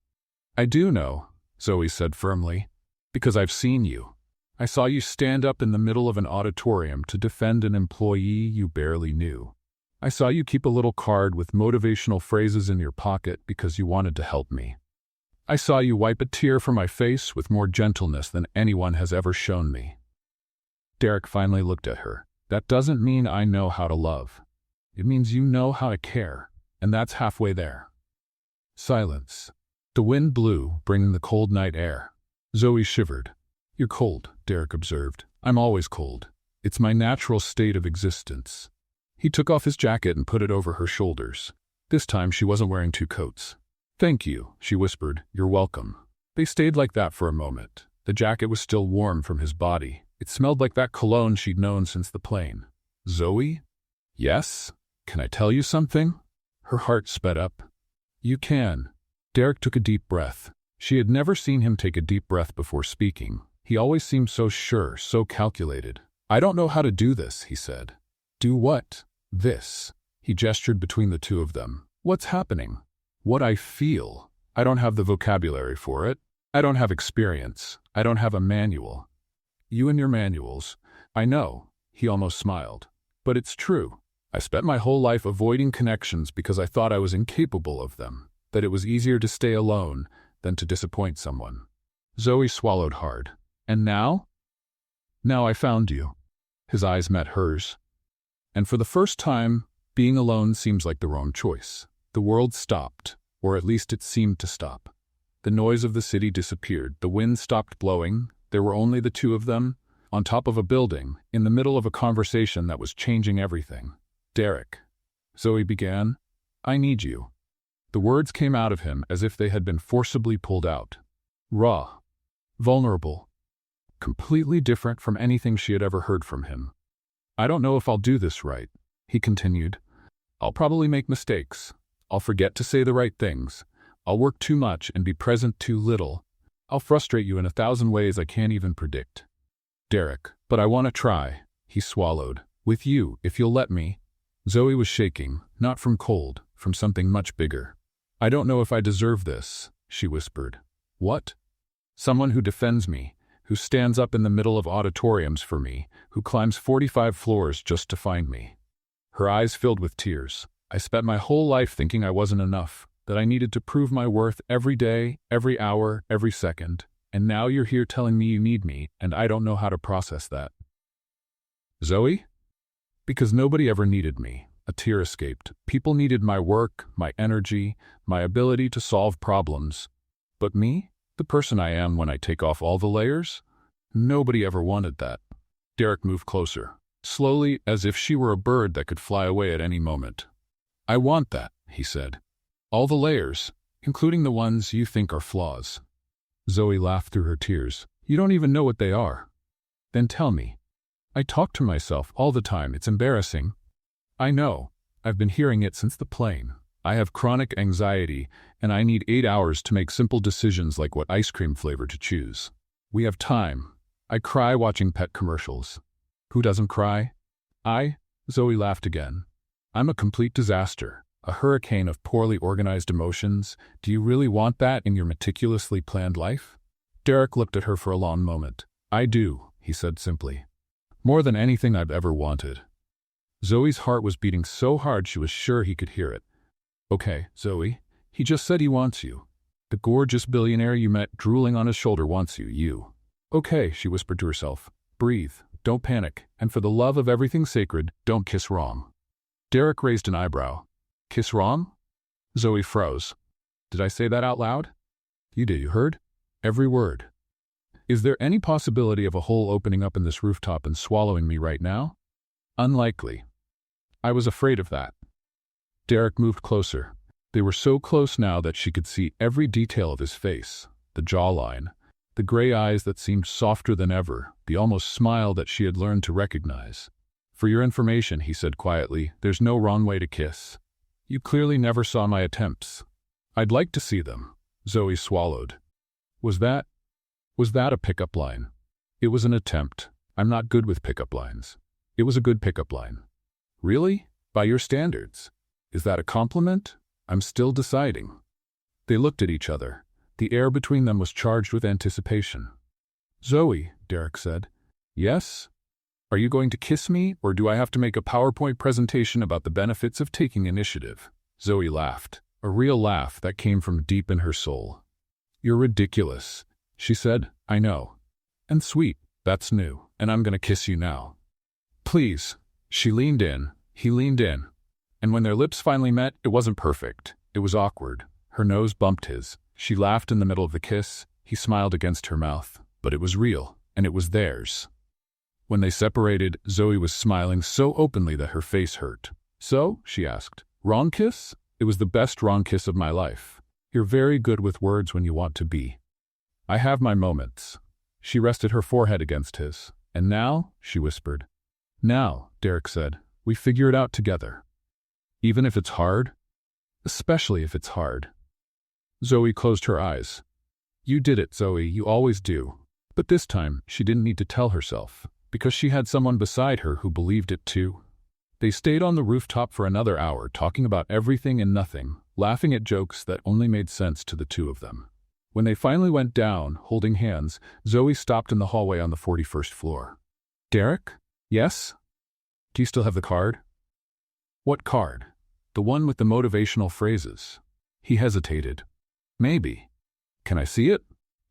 Speaker 1: I do know, Zoey said firmly, because I've seen you. I saw you stand up in the middle of an auditorium to defend an employee you barely knew. I saw you keep a little card with motivational phrases in your pocket because you wanted to help me. I saw you wipe a tear from my face with more gentleness than anyone has ever shown me. Derek finally looked at her. That doesn't mean I know how to love. It means you know how to care, and that's halfway there. Silence. The wind blew, bringing the cold night air. Zoey shivered. You're cold, Derek observed. I'm always cold. It's my natural state of existence. He took off his jacket and put it over her shoulders. This time she wasn't wearing 2 coats. Thank you, she whispered. You're welcome. They stayed like that for a moment. The jacket was still warm from his body. It smelled like that cologne she'd known since the plane. Zoey? Yes? Can I tell you something? Her heart sped up. You can. Derek took a deep breath. She had never seen him take a deep breath before speaking. He always seemed so sure, so calculated. I don't know how to do this, he said. Do what? This. He gestured between the two of them. What's happening? What I feel. I don't have the vocabulary for it. I don't have experience. I don't have a manual. You and your manuals. I know. He almost smiled. But it's true. I spent my whole life avoiding connections because I thought I was incapable of them, that it was easier to stay alone than to disappoint someone. Zoey swallowed hard. And now? Now I found you. His eyes met hers. And for the first time, being alone seems like the wrong choice. The world stopped, or at least it seemed to stop. The noise of the city disappeared. The wind stopped blowing. There were only the two of them, on top of a building, in the middle of a conversation that was changing everything. "Derek," Zoey began, "I need you." The words came out of him as if they had been forcibly pulled out. Raw. Vulnerable. Completely different from anything she had ever heard from him. "I don't know if I'll do this right," he continued. "I'll probably make mistakes. I'll forget to say the right things. I'll work too much and be present too little. I'll frustrate you in 1,000 ways I can't even predict. Derek, but I want to try," he swallowed. "With you, if you'll let me." Zoey was shaking, not from cold, from something much bigger. "I don't know if I deserve this," she whispered. "What?" "Someone who defends me, who stands up in the middle of auditoriums for me, who climbs 45 floors just to find me." Her eyes filled with tears. "I spent my whole life thinking I wasn't enough, that I needed to prove my worth every day, every hour, every second. And now you're here telling me you need me, and I don't know how to process that." "Zoey?" "Because nobody ever needed me." A tear escaped. "People needed my work, my energy, my ability to solve problems. But me? The person I am when I take off all the layers? Nobody ever wanted that." Derek moved closer, slowly, as if she were a bird that could fly away at any moment. "I want that," he said. "All the layers, including the ones you think are flaws." Zoey laughed through her tears. "You don't even know what they are." "Then tell me." "I talk to myself all the time. It's embarrassing." "I know. I've been hearing it since the plane. I have chronic anxiety, and I need 8 hours to make simple decisions like what ice cream flavor to choose. We have time. I cry watching pet commercials." "Who doesn't cry?" Zoey laughed again. "I'm a complete disaster. A hurricane of poorly organized emotions. Do you really want that in your meticulously planned life?" Derek looked at her for a long moment. "I do," he said simply. "More than anything I've ever wanted." Zoey's heart was beating so hard she was sure he could hear it. "Okay, Zoey, he just said he wants you. The gorgeous billionaire you met drooling on his shoulder wants you. Okay," she whispered to herself. "Breathe, don't panic, and for the love of everything sacred, don't kiss wrong." Derek raised an eyebrow. "Kiss wrong?" Zoey froze. "Did I say that out loud?" "You did, you heard? Every word." "Is there any possibility of a hole opening up in this rooftop and swallowing me right now?" "Unlikely." "I was afraid of that." Derek moved closer. They were so close now that she could see every detail of his face, the jawline, the gray eyes that seemed softer than ever, the almost smile that she had learned to recognize. "For your information," he said quietly, "there's no wrong way to kiss. You clearly never saw my attempts." "I'd like to see them." Zoey swallowed. Was that a pickup line?" "It was an attempt. I'm not good with pickup lines." "It was a good pickup line." "Really? By your standards? Is that a compliment? I'm still deciding." They looked at each other. The air between them was charged with anticipation. "Zoey," Derek said. "Yes? Are you going to kiss me, or do I have to make a PowerPoint presentation about the benefits of taking initiative?" Zoey laughed, a real laugh that came from deep in her soul. "You're ridiculous," she said. "I know. And sweet, that's new, and I'm going to kiss you now." "Please." She leaned in, he leaned in. And when their lips finally met, it wasn't perfect. It was awkward. Her nose bumped his. She laughed in the middle of the kiss. He smiled against her mouth. But it was real, and it was theirs. When they separated, Zoey was smiling so openly that her face hurt. "So?" she asked. "Wrong kiss?" "It was the best wrong kiss of my life. You're very good with words when you want to be." "I have my moments." She rested her forehead against his. "And now?" she whispered. "Now," Derek said, "we figure it out together. Even if it's hard? Especially if it's hard." Zoey closed her eyes. "You did it, Zoey, you always do." But this time, she didn't need to tell herself, because she had someone beside her who believed it too. They stayed on the rooftop for another hour, talking about everything and nothing, laughing at jokes that only made sense to the two of them. When they finally went down, holding hands, Zoey stopped in the hallway on the 41st floor. "Derek?" "Yes?" "Do you still have the card?" "What card?" "The one with the motivational phrases." He hesitated. "Maybe." "Can I see it?"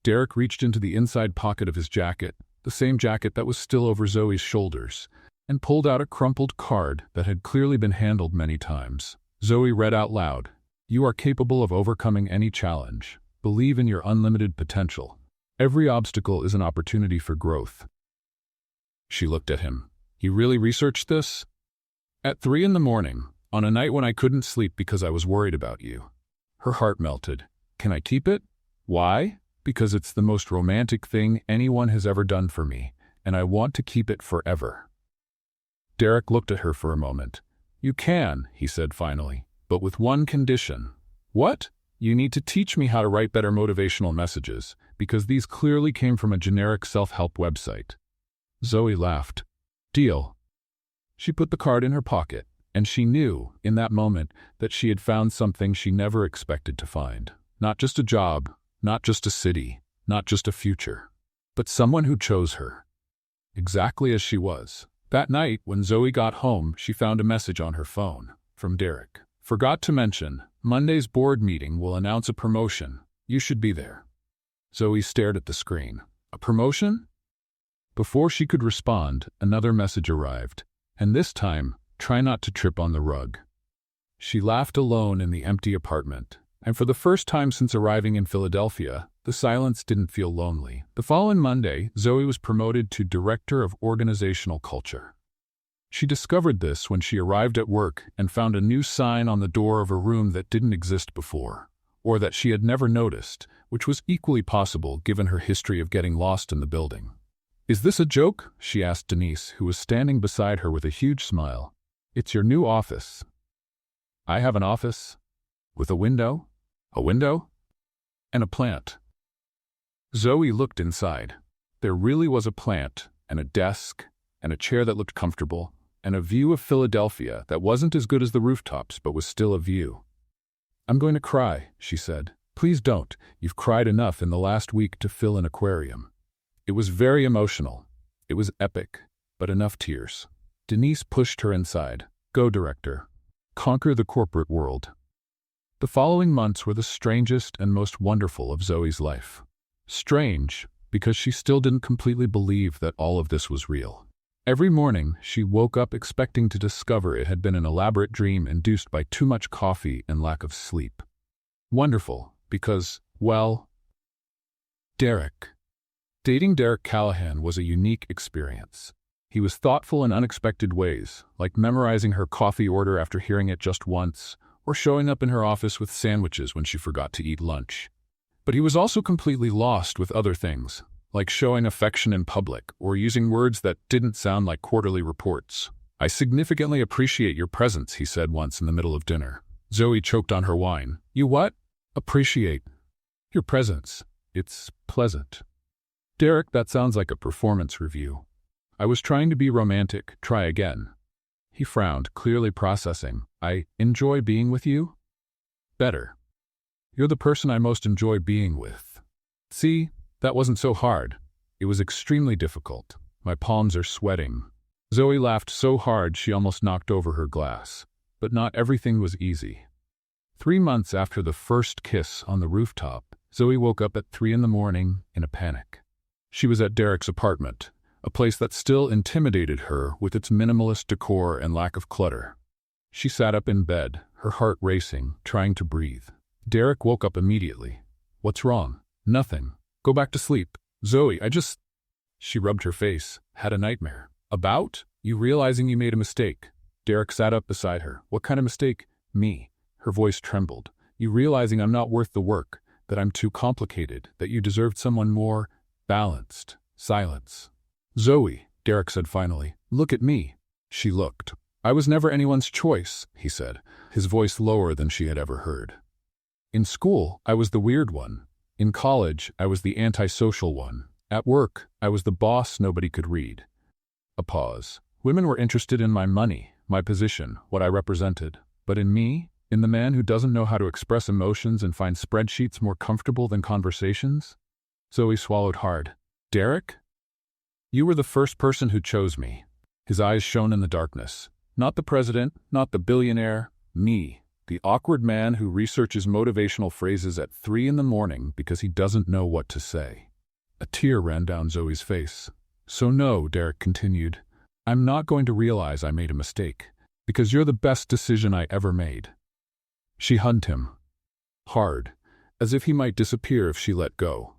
Speaker 1: Derek reached into the inside pocket of his jacket, the same jacket that was still over Zoey's shoulders, and pulled out a crumpled card that had clearly been handled many times. Zoey read out loud, "You are capable of overcoming any challenge. Believe in your unlimited potential." Every obstacle is an opportunity for growth. She looked at him. You really researched this? At 3 in the morning, on a night when I couldn't sleep because I was worried about you. Her heart melted. Can I keep it? Why? Because it's the most romantic thing anyone has ever done for me, and I want to keep it forever. Derek looked at her for a moment. You can, he said finally, but with one condition. What? You need to teach me how to write better motivational messages, because these clearly came from a generic self-help website. Zoey laughed. Deal. She put the card in her pocket, and she knew, in that moment, that she had found something she never expected to find. Not just a job, not just a city, not just a future, but someone who chose her. Exactly as she was. That night, when Zoey got home, she found a message on her phone, from Derek. Forgot to mention, Monday's board meeting will announce a promotion. You should be there. Zoey stared at the screen. A promotion? Before she could respond, another message arrived, and this time, try not to trip on the rug. She laughed alone in the empty apartment, and for the first time since arriving in Philadelphia, the silence didn't feel lonely. The following Monday, Zoey was promoted to Director of Organizational Culture. She discovered this when she arrived at work and found a new sign on the door of a room that didn't exist before, or that she had never noticed, which was equally possible given her history of getting lost in the building. Is this a joke? She asked Denise, who was standing beside her with a huge smile. It's your new office. I have an office? With a window? A window? And a plant. Zoey looked inside. There really was a plant, and a desk, and a chair that looked comfortable, and a view of Philadelphia that wasn't as good as the rooftops but was still a view. I'm going to cry, she said. Please don't. You've cried enough in the last week to fill an aquarium. It was very emotional. It was epic, but enough tears. Denise pushed her inside. Go, Director. Conquer the corporate world. The following months were the strangest and most wonderful of Zoey's life. Strange, because she still didn't completely believe that all of this was real. Every morning, she woke up expecting to discover it had been an elaborate dream induced by too much coffee and lack of sleep. Wonderful, because, well, Derek. Dating Derek Callahan was a unique experience. He was thoughtful in unexpected ways, like memorizing her coffee order after hearing it just once, or showing up in her office with sandwiches when she forgot to eat lunch. But he was also completely lost with other things, like showing affection in public or using words that didn't sound like quarterly reports. I significantly appreciate your presence, he said once in the middle of dinner. Zoey choked on her wine. You what? Appreciate your presence. It's pleasant. Derek, that sounds like a performance review. I was trying to be romantic. Try again. He frowned, clearly processing. I enjoy being with you? Better. You're the person I most enjoy being with. See, that wasn't so hard. It was extremely difficult. My palms are sweating. Zoey laughed so hard she almost knocked over her glass. But not everything was easy. 3 months after the first kiss on the rooftop, Zoey woke up at 3 in the morning in a panic. She was at Derek's apartment, a place that still intimidated her with its minimalist decor and lack of clutter. She sat up in bed, her heart racing, trying to breathe. Derek woke up immediately. What's wrong? Nothing. Go back to sleep. Zoey, She rubbed her face. Had a nightmare. About? You realizing you made a mistake. Derek sat up beside her. What kind of mistake? Me. Her voice trembled. You realizing I'm not worth the work, that I'm too complicated, that you deserved someone more balanced. Silence. Zoey, Derek said finally. Look at me. She looked. I was never anyone's choice, he said, his voice lower than she had ever heard. In school, I was the weird one. In college, I was the antisocial one. At work, I was the boss nobody could read. A pause. Women were interested in my money, my position, what I represented. But in me, in the man who doesn't know how to express emotions and find spreadsheets more comfortable than conversations? Zoey swallowed hard. Derek? You were the first person who chose me. His eyes shone in the darkness. Not the president, not the billionaire, me. The awkward man who researches motivational phrases at 3 in the morning because he doesn't know what to say. A tear ran down Zoey's face. So no, Derek continued, I'm not going to realize I made a mistake, because you're the best decision I ever made. She hugged him. Hard, as if he might disappear if she let go.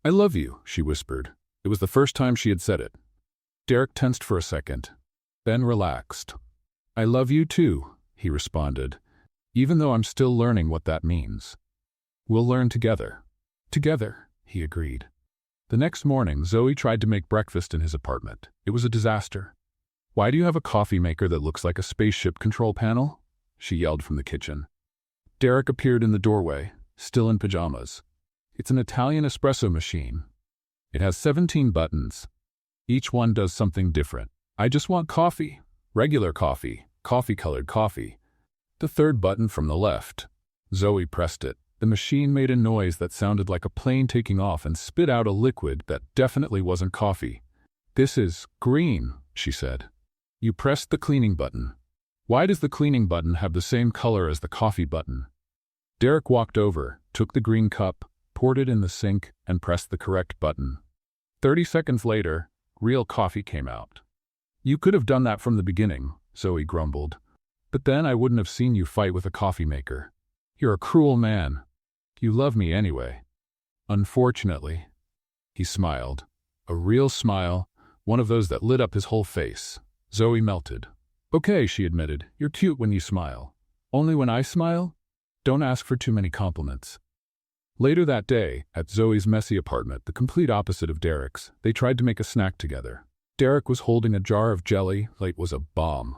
Speaker 1: I love you, she whispered. It was the first time she had said it. Derek tensed for a second, then relaxed. I love you too, he responded, even though I'm still learning what that means. We'll learn together. Together, he agreed. The next morning, Zoey tried to make breakfast in his apartment. It was a disaster. Why do you have a coffee maker that looks like a spaceship control panel? She yelled from the kitchen. Derek appeared in the doorway, still in pajamas. It's an Italian espresso machine. It has 17 buttons. Each one does something different. I just want coffee. Regular coffee. Coffee-colored coffee. The third button from the left. Zoey pressed it. The machine made a noise that sounded like a plane taking off and spit out a liquid that definitely wasn't coffee. This is green, she said. You pressed the cleaning button. Why does the cleaning button have the same color as the coffee button? Derek walked over, took the green cup, poured it in the sink, and pressed the correct button. 30 seconds later, real coffee came out. You could have done that from the beginning, Zoey grumbled. But then I wouldn't have seen you fight with a coffee maker. You're a cruel man. You love me anyway. Unfortunately. He smiled. A real smile, one of those that lit up his whole face. Zoey melted. Okay, she admitted, you're cute when you smile. Only when I smile? Don't ask for too many compliments. Later that day, at Zoey's messy apartment, the complete opposite of Derek's, they tried to make a snack together. Derek was holding a jar of jelly like it was a bomb.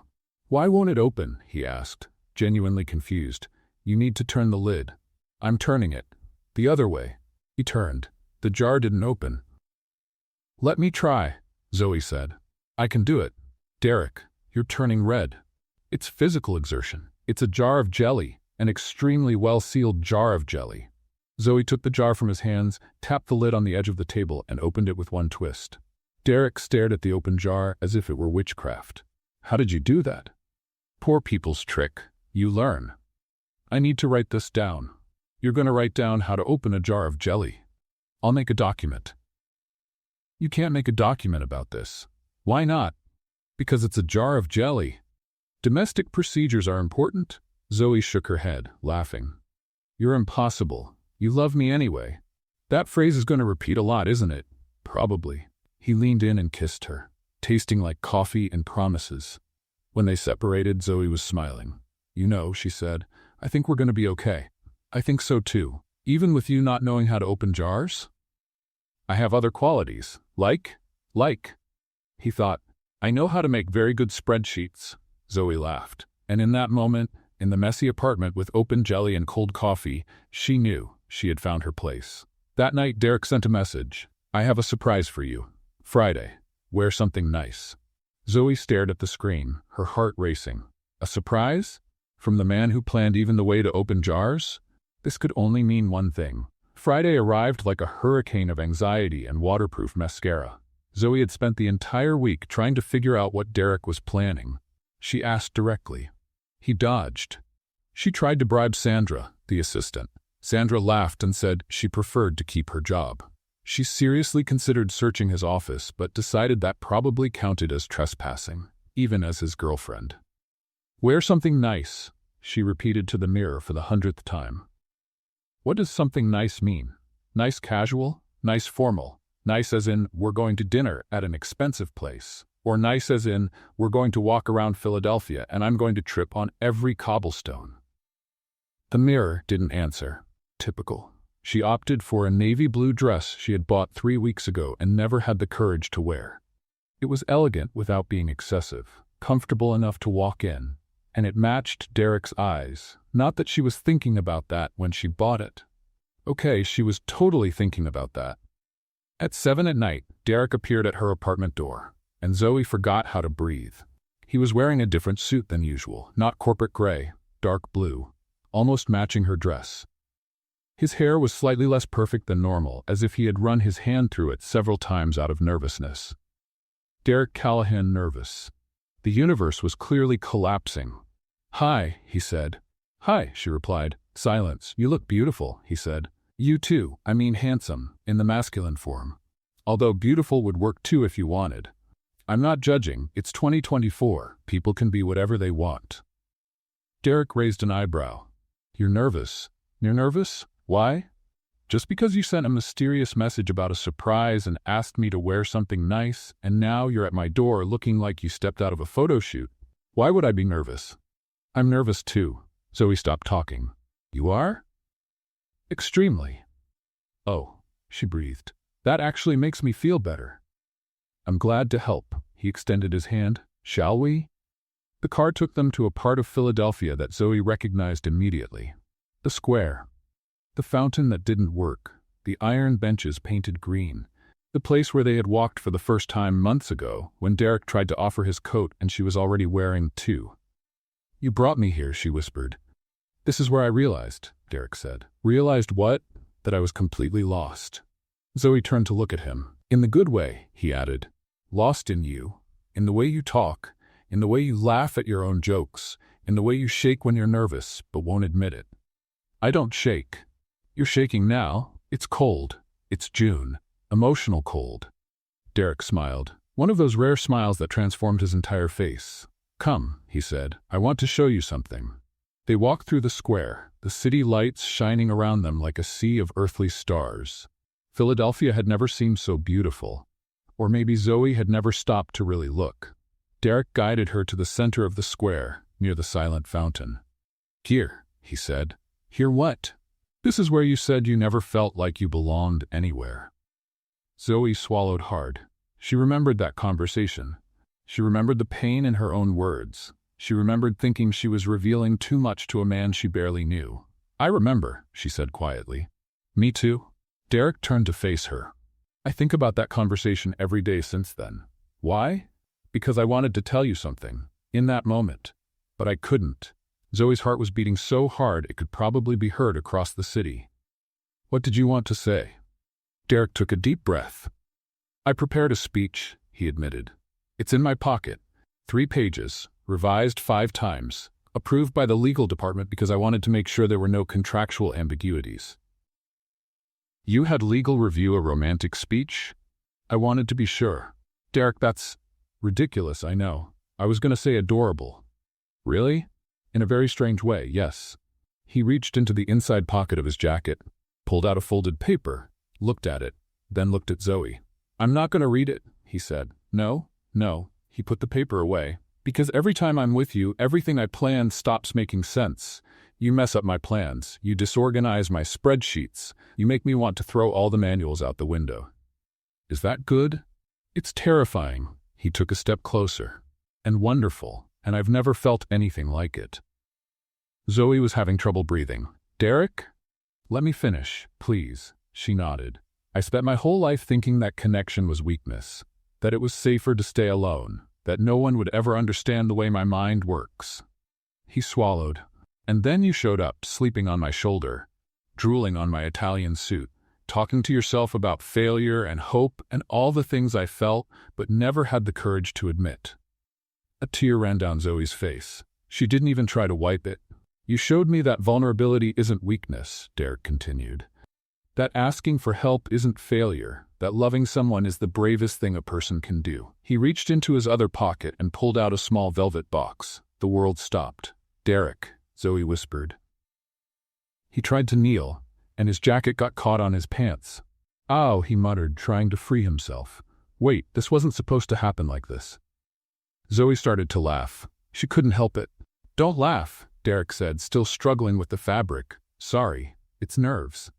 Speaker 1: Why won't it open? He asked, genuinely confused. You need to turn the lid. I'm turning it. The other way. He turned. The jar didn't open. Let me try, Zoey said. I can do it. Derek, you're turning red. It's physical exertion. It's a jar of jelly, an extremely well-sealed jar of jelly. Zoey took the jar from his hands, tapped the lid on the edge of the table, and opened it with one twist. Derek stared at the open jar as if it were witchcraft. How did you do that? Poor people's trick. You learn. I need to write this down. You're going to write down how to open a jar of jelly. I'll make a document. You can't make a document about this. Why not? Because it's a jar of jelly. Domestic procedures are important. Zoey shook her head, laughing. You're impossible. You love me anyway. That phrase is going to repeat a lot, isn't it? Probably. He leaned in and kissed her, tasting like coffee and promises. When they separated, Zoey was smiling. You know, she said, I think we're going to be okay. I think so too. Even with you not knowing how to open jars? I have other qualities. Like? He thought, I know how to make very good spreadsheets. Zoey laughed. And in that moment, in the messy apartment with open jelly and cold coffee, she knew she had found her place. That night, Derek sent a message. I have a surprise for you. Friday. Wear something nice. Zoey stared at the screen, her heart racing. A surprise? From the man who planned even the way to open jars? This could only mean one thing. Friday arrived like a hurricane of anxiety and waterproof mascara. Zoey had spent the entire week trying to figure out what Derek was planning. She asked directly. He dodged. She tried to bribe Sandra, the assistant. Sandra laughed and said she preferred to keep her job. She seriously considered searching his office, but decided that probably counted as trespassing, even as his girlfriend. Wear something nice, she repeated to the mirror for the 100th time. What does something nice mean? Nice casual? Nice formal? Nice as in, we're going to dinner at an expensive place? Or nice as in, we're going to walk around Philadelphia and I'm going to trip on every cobblestone? The mirror didn't answer. Typical. She opted for a navy blue dress she had bought 3 weeks ago and never had the courage to wear. It was elegant without being excessive, comfortable enough to walk in, and it matched Derek's eyes. Not that she was thinking about that when she bought it. Okay, she was totally thinking about that. At 7 at night, Derek appeared at her apartment door, and Zoey forgot how to breathe. He was wearing a different suit than usual, not corporate gray, dark blue, almost matching her dress. His hair was slightly less perfect than normal, as if he had run his hand through it several times out of nervousness. Derek Callahan nervous. The universe was clearly collapsing. Hi, he said. Hi, she replied. Silence. You look beautiful, he said. You too, I mean handsome, in the masculine form. Although beautiful would work too if you wanted. I'm not judging, it's 2024, people can be whatever they want. Derek raised an eyebrow. You're nervous. You're nervous? Why? Just because you sent a mysterious message about a surprise and asked me to wear something nice, and now you're at my door looking like you stepped out of a photo shoot. Why would I be nervous? I'm nervous too. Zoey stopped talking. You are? Extremely. Oh, she breathed. That actually makes me feel better. I'm glad to help. He extended his hand. Shall we? The car took them to a part of Philadelphia that Zoey recognized immediately. The square. The fountain that didn't work. The iron benches painted green. The place where they had walked for the first time months ago, when Derek tried to offer his coat and she was already wearing two. You brought me here, she whispered. This is where I realized, Derek said. Realized what? That I was completely lost. Zoey turned to look at him. In the good way, he added. Lost in you. In the way you talk. In the way you laugh at your own jokes. In the way you shake when you're nervous, but won't admit it. I don't shake. You're shaking now. It's cold. It's June. Emotional cold. Derek smiled. One of those rare smiles that transformed his entire face. Come, he said. I want to show you something. They walked through the square, the city lights shining around them like a sea of earthly stars. Philadelphia had never seemed so beautiful. Or maybe Zoey had never stopped to really look. Derek guided her to the center of the square, near the silent fountain. Here, he said. Here what? This is where you said you never felt like you belonged anywhere. Zoey swallowed hard. She remembered that conversation. She remembered the pain in her own words. She remembered thinking she was revealing too much to a man she barely knew. I remember, she said quietly. Me too. Derek turned to face her. I think about that conversation every day since then. Why? Because I wanted to tell you something, in that moment. But I couldn't. Zoey's heart was beating so hard it could probably be heard across the city. What did you want to say? Derek took a deep breath. I prepared a speech, he admitted. It's in my pocket. 3 pages, revised 5 times, approved by the legal department because I wanted to make sure there were no contractual ambiguities. You had legal review a romantic speech? I wanted to be sure. Derek, that's ridiculous, I know. I was going to say adorable. Really? In a very strange way, yes. He reached into the inside pocket of his jacket, pulled out a folded paper, looked at it, then looked at Zoey. I'm not going to read it, he said. No. He put the paper away. Because every time I'm with you, everything I plan stops making sense. You mess up my plans. You disorganize my spreadsheets. You make me want to throw all the manuals out the window. Is that good? It's terrifying. He took a step closer. And wonderful. And I've never felt anything like it. Zoey was having trouble breathing. Derek? Let me finish, please. She nodded. I spent my whole life thinking that connection was weakness. That it was safer to stay alone. That no one would ever understand the way my mind works. He swallowed. And then you showed up, sleeping on my shoulder, drooling on my Italian suit, talking to yourself about failure and hope and all the things I felt but never had the courage to admit. A tear ran down Zoey's face. She didn't even try to wipe it. You showed me that vulnerability isn't weakness, Derek continued. That asking for help isn't failure. That loving someone is the bravest thing a person can do. He reached into his other pocket and pulled out a small velvet box. The world stopped. Derek, Zoey whispered. He tried to kneel, and his jacket got caught on his pants. Ow, he muttered, trying to free himself. Wait, this wasn't supposed to happen like this. Zoey started to laugh. She couldn't help it. Don't laugh, Derek said, still struggling with the fabric. Sorry, it's nerves.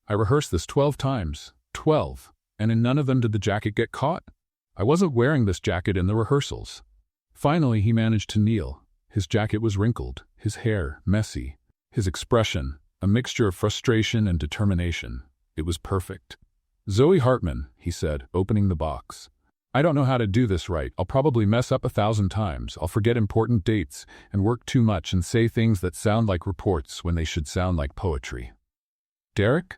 Speaker 1: I rehearsed this 12 times. 12. And in none of them did the jacket get caught. I wasn't wearing this jacket in the rehearsals. Finally, he managed to kneel. His jacket was wrinkled, his hair messy, his expression a mixture of frustration and determination. It was perfect. Zoey Hartman, he said, opening the box. I don't know how to do this right. I'll probably mess up 1,000 times. I'll forget important dates and work too much and say things that sound like reports when they should sound like poetry. Derek?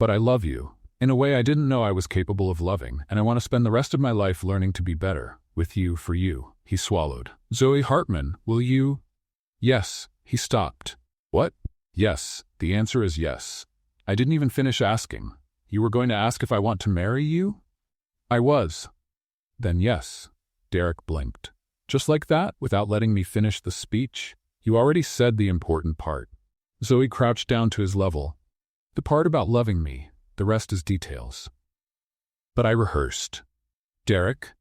Speaker 1: But I love you. In a way I didn't know I was capable of loving, and I want to spend the rest of my life learning to be better, with you, for you. He swallowed. Zoey Hartman, will you? Yes. He stopped. What? Yes. The answer is yes. I didn't even finish asking. You were going to ask if I want to marry you? I was. Then yes. Derek blinked. Just like that, without letting me finish the speech? You already said the important part. Zoey crouched down to his level. The part about loving me, the rest is details. But I rehearsed. Derek?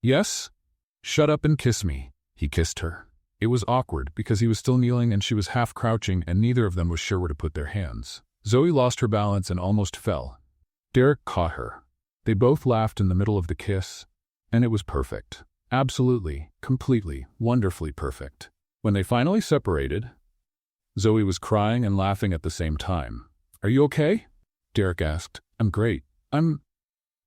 Speaker 1: Yes? Shut up and kiss me. He kissed her. It was awkward because he was still kneeling and she was half crouching and neither of them was sure where to put their hands. Zoey lost her balance and almost fell. Derek caught her. They both laughed in the middle of the kiss, and it was perfect. Absolutely, completely, wonderfully perfect. When they finally separated, Zoey was crying and laughing at the same time. Are you okay? Derek asked. I'm great.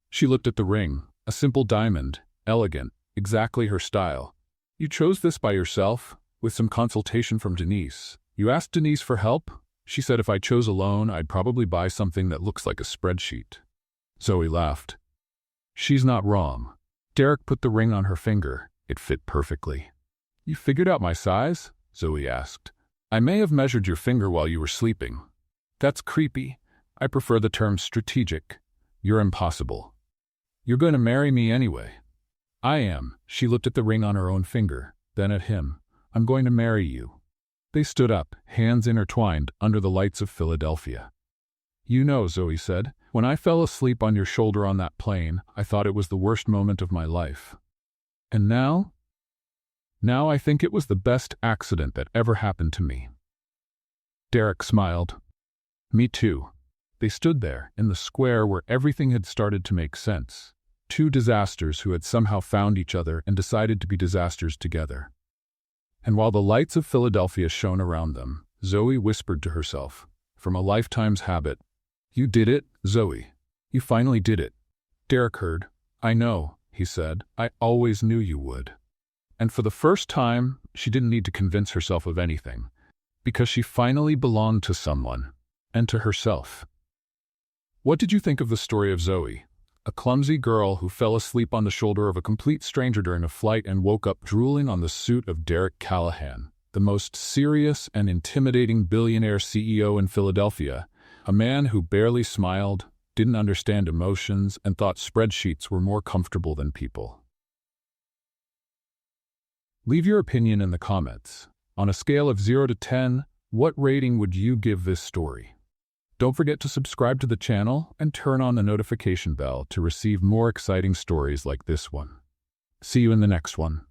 Speaker 1: She looked at the ring, a simple diamond, elegant, exactly her style. You chose this by yourself, with some consultation from Denise. You asked Denise for help? She said if I chose alone, I'd probably buy something that looks like a spreadsheet. Zoey laughed. She's not wrong. Derek put the ring on her finger. It fit perfectly. You figured out my size? Zoey asked. I may have measured your finger while you were sleeping. That's creepy. I prefer the term strategic. You're impossible. You're going to marry me anyway. I am. She looked at the ring on her own finger, then at him. I'm going to marry you. They stood up, hands intertwined, under the lights of Philadelphia. You know, Zoey said, when I fell asleep on your shoulder on that plane, I thought it was the worst moment of my life. And now? Now I think it was the best accident that ever happened to me. Derek smiled. Me too. They stood there, in the square where everything had started to make sense. Two disasters who had somehow found each other and decided to be disasters together. And while the lights of Philadelphia shone around them, Zoey whispered to herself, from a lifetime's habit, You did it, Zoey. You finally did it. Derek heard. I know, he said. I always knew you would. And for the first time, she didn't need to convince herself of anything, because she finally belonged to someone, and to herself. What did you think of the story of Zoey? A clumsy girl who fell asleep on the shoulder of a complete stranger during a flight and woke up drooling on the suit of Derek Callahan, the most serious and intimidating billionaire CEO in Philadelphia, a man who barely smiled, didn't understand emotions, and thought spreadsheets were more comfortable than people. Leave your opinion in the comments. On a scale of 0 to 10, what rating would you give this story? Don't forget to subscribe to the channel and turn on the notification bell to receive more exciting stories like this one. See you in the next one.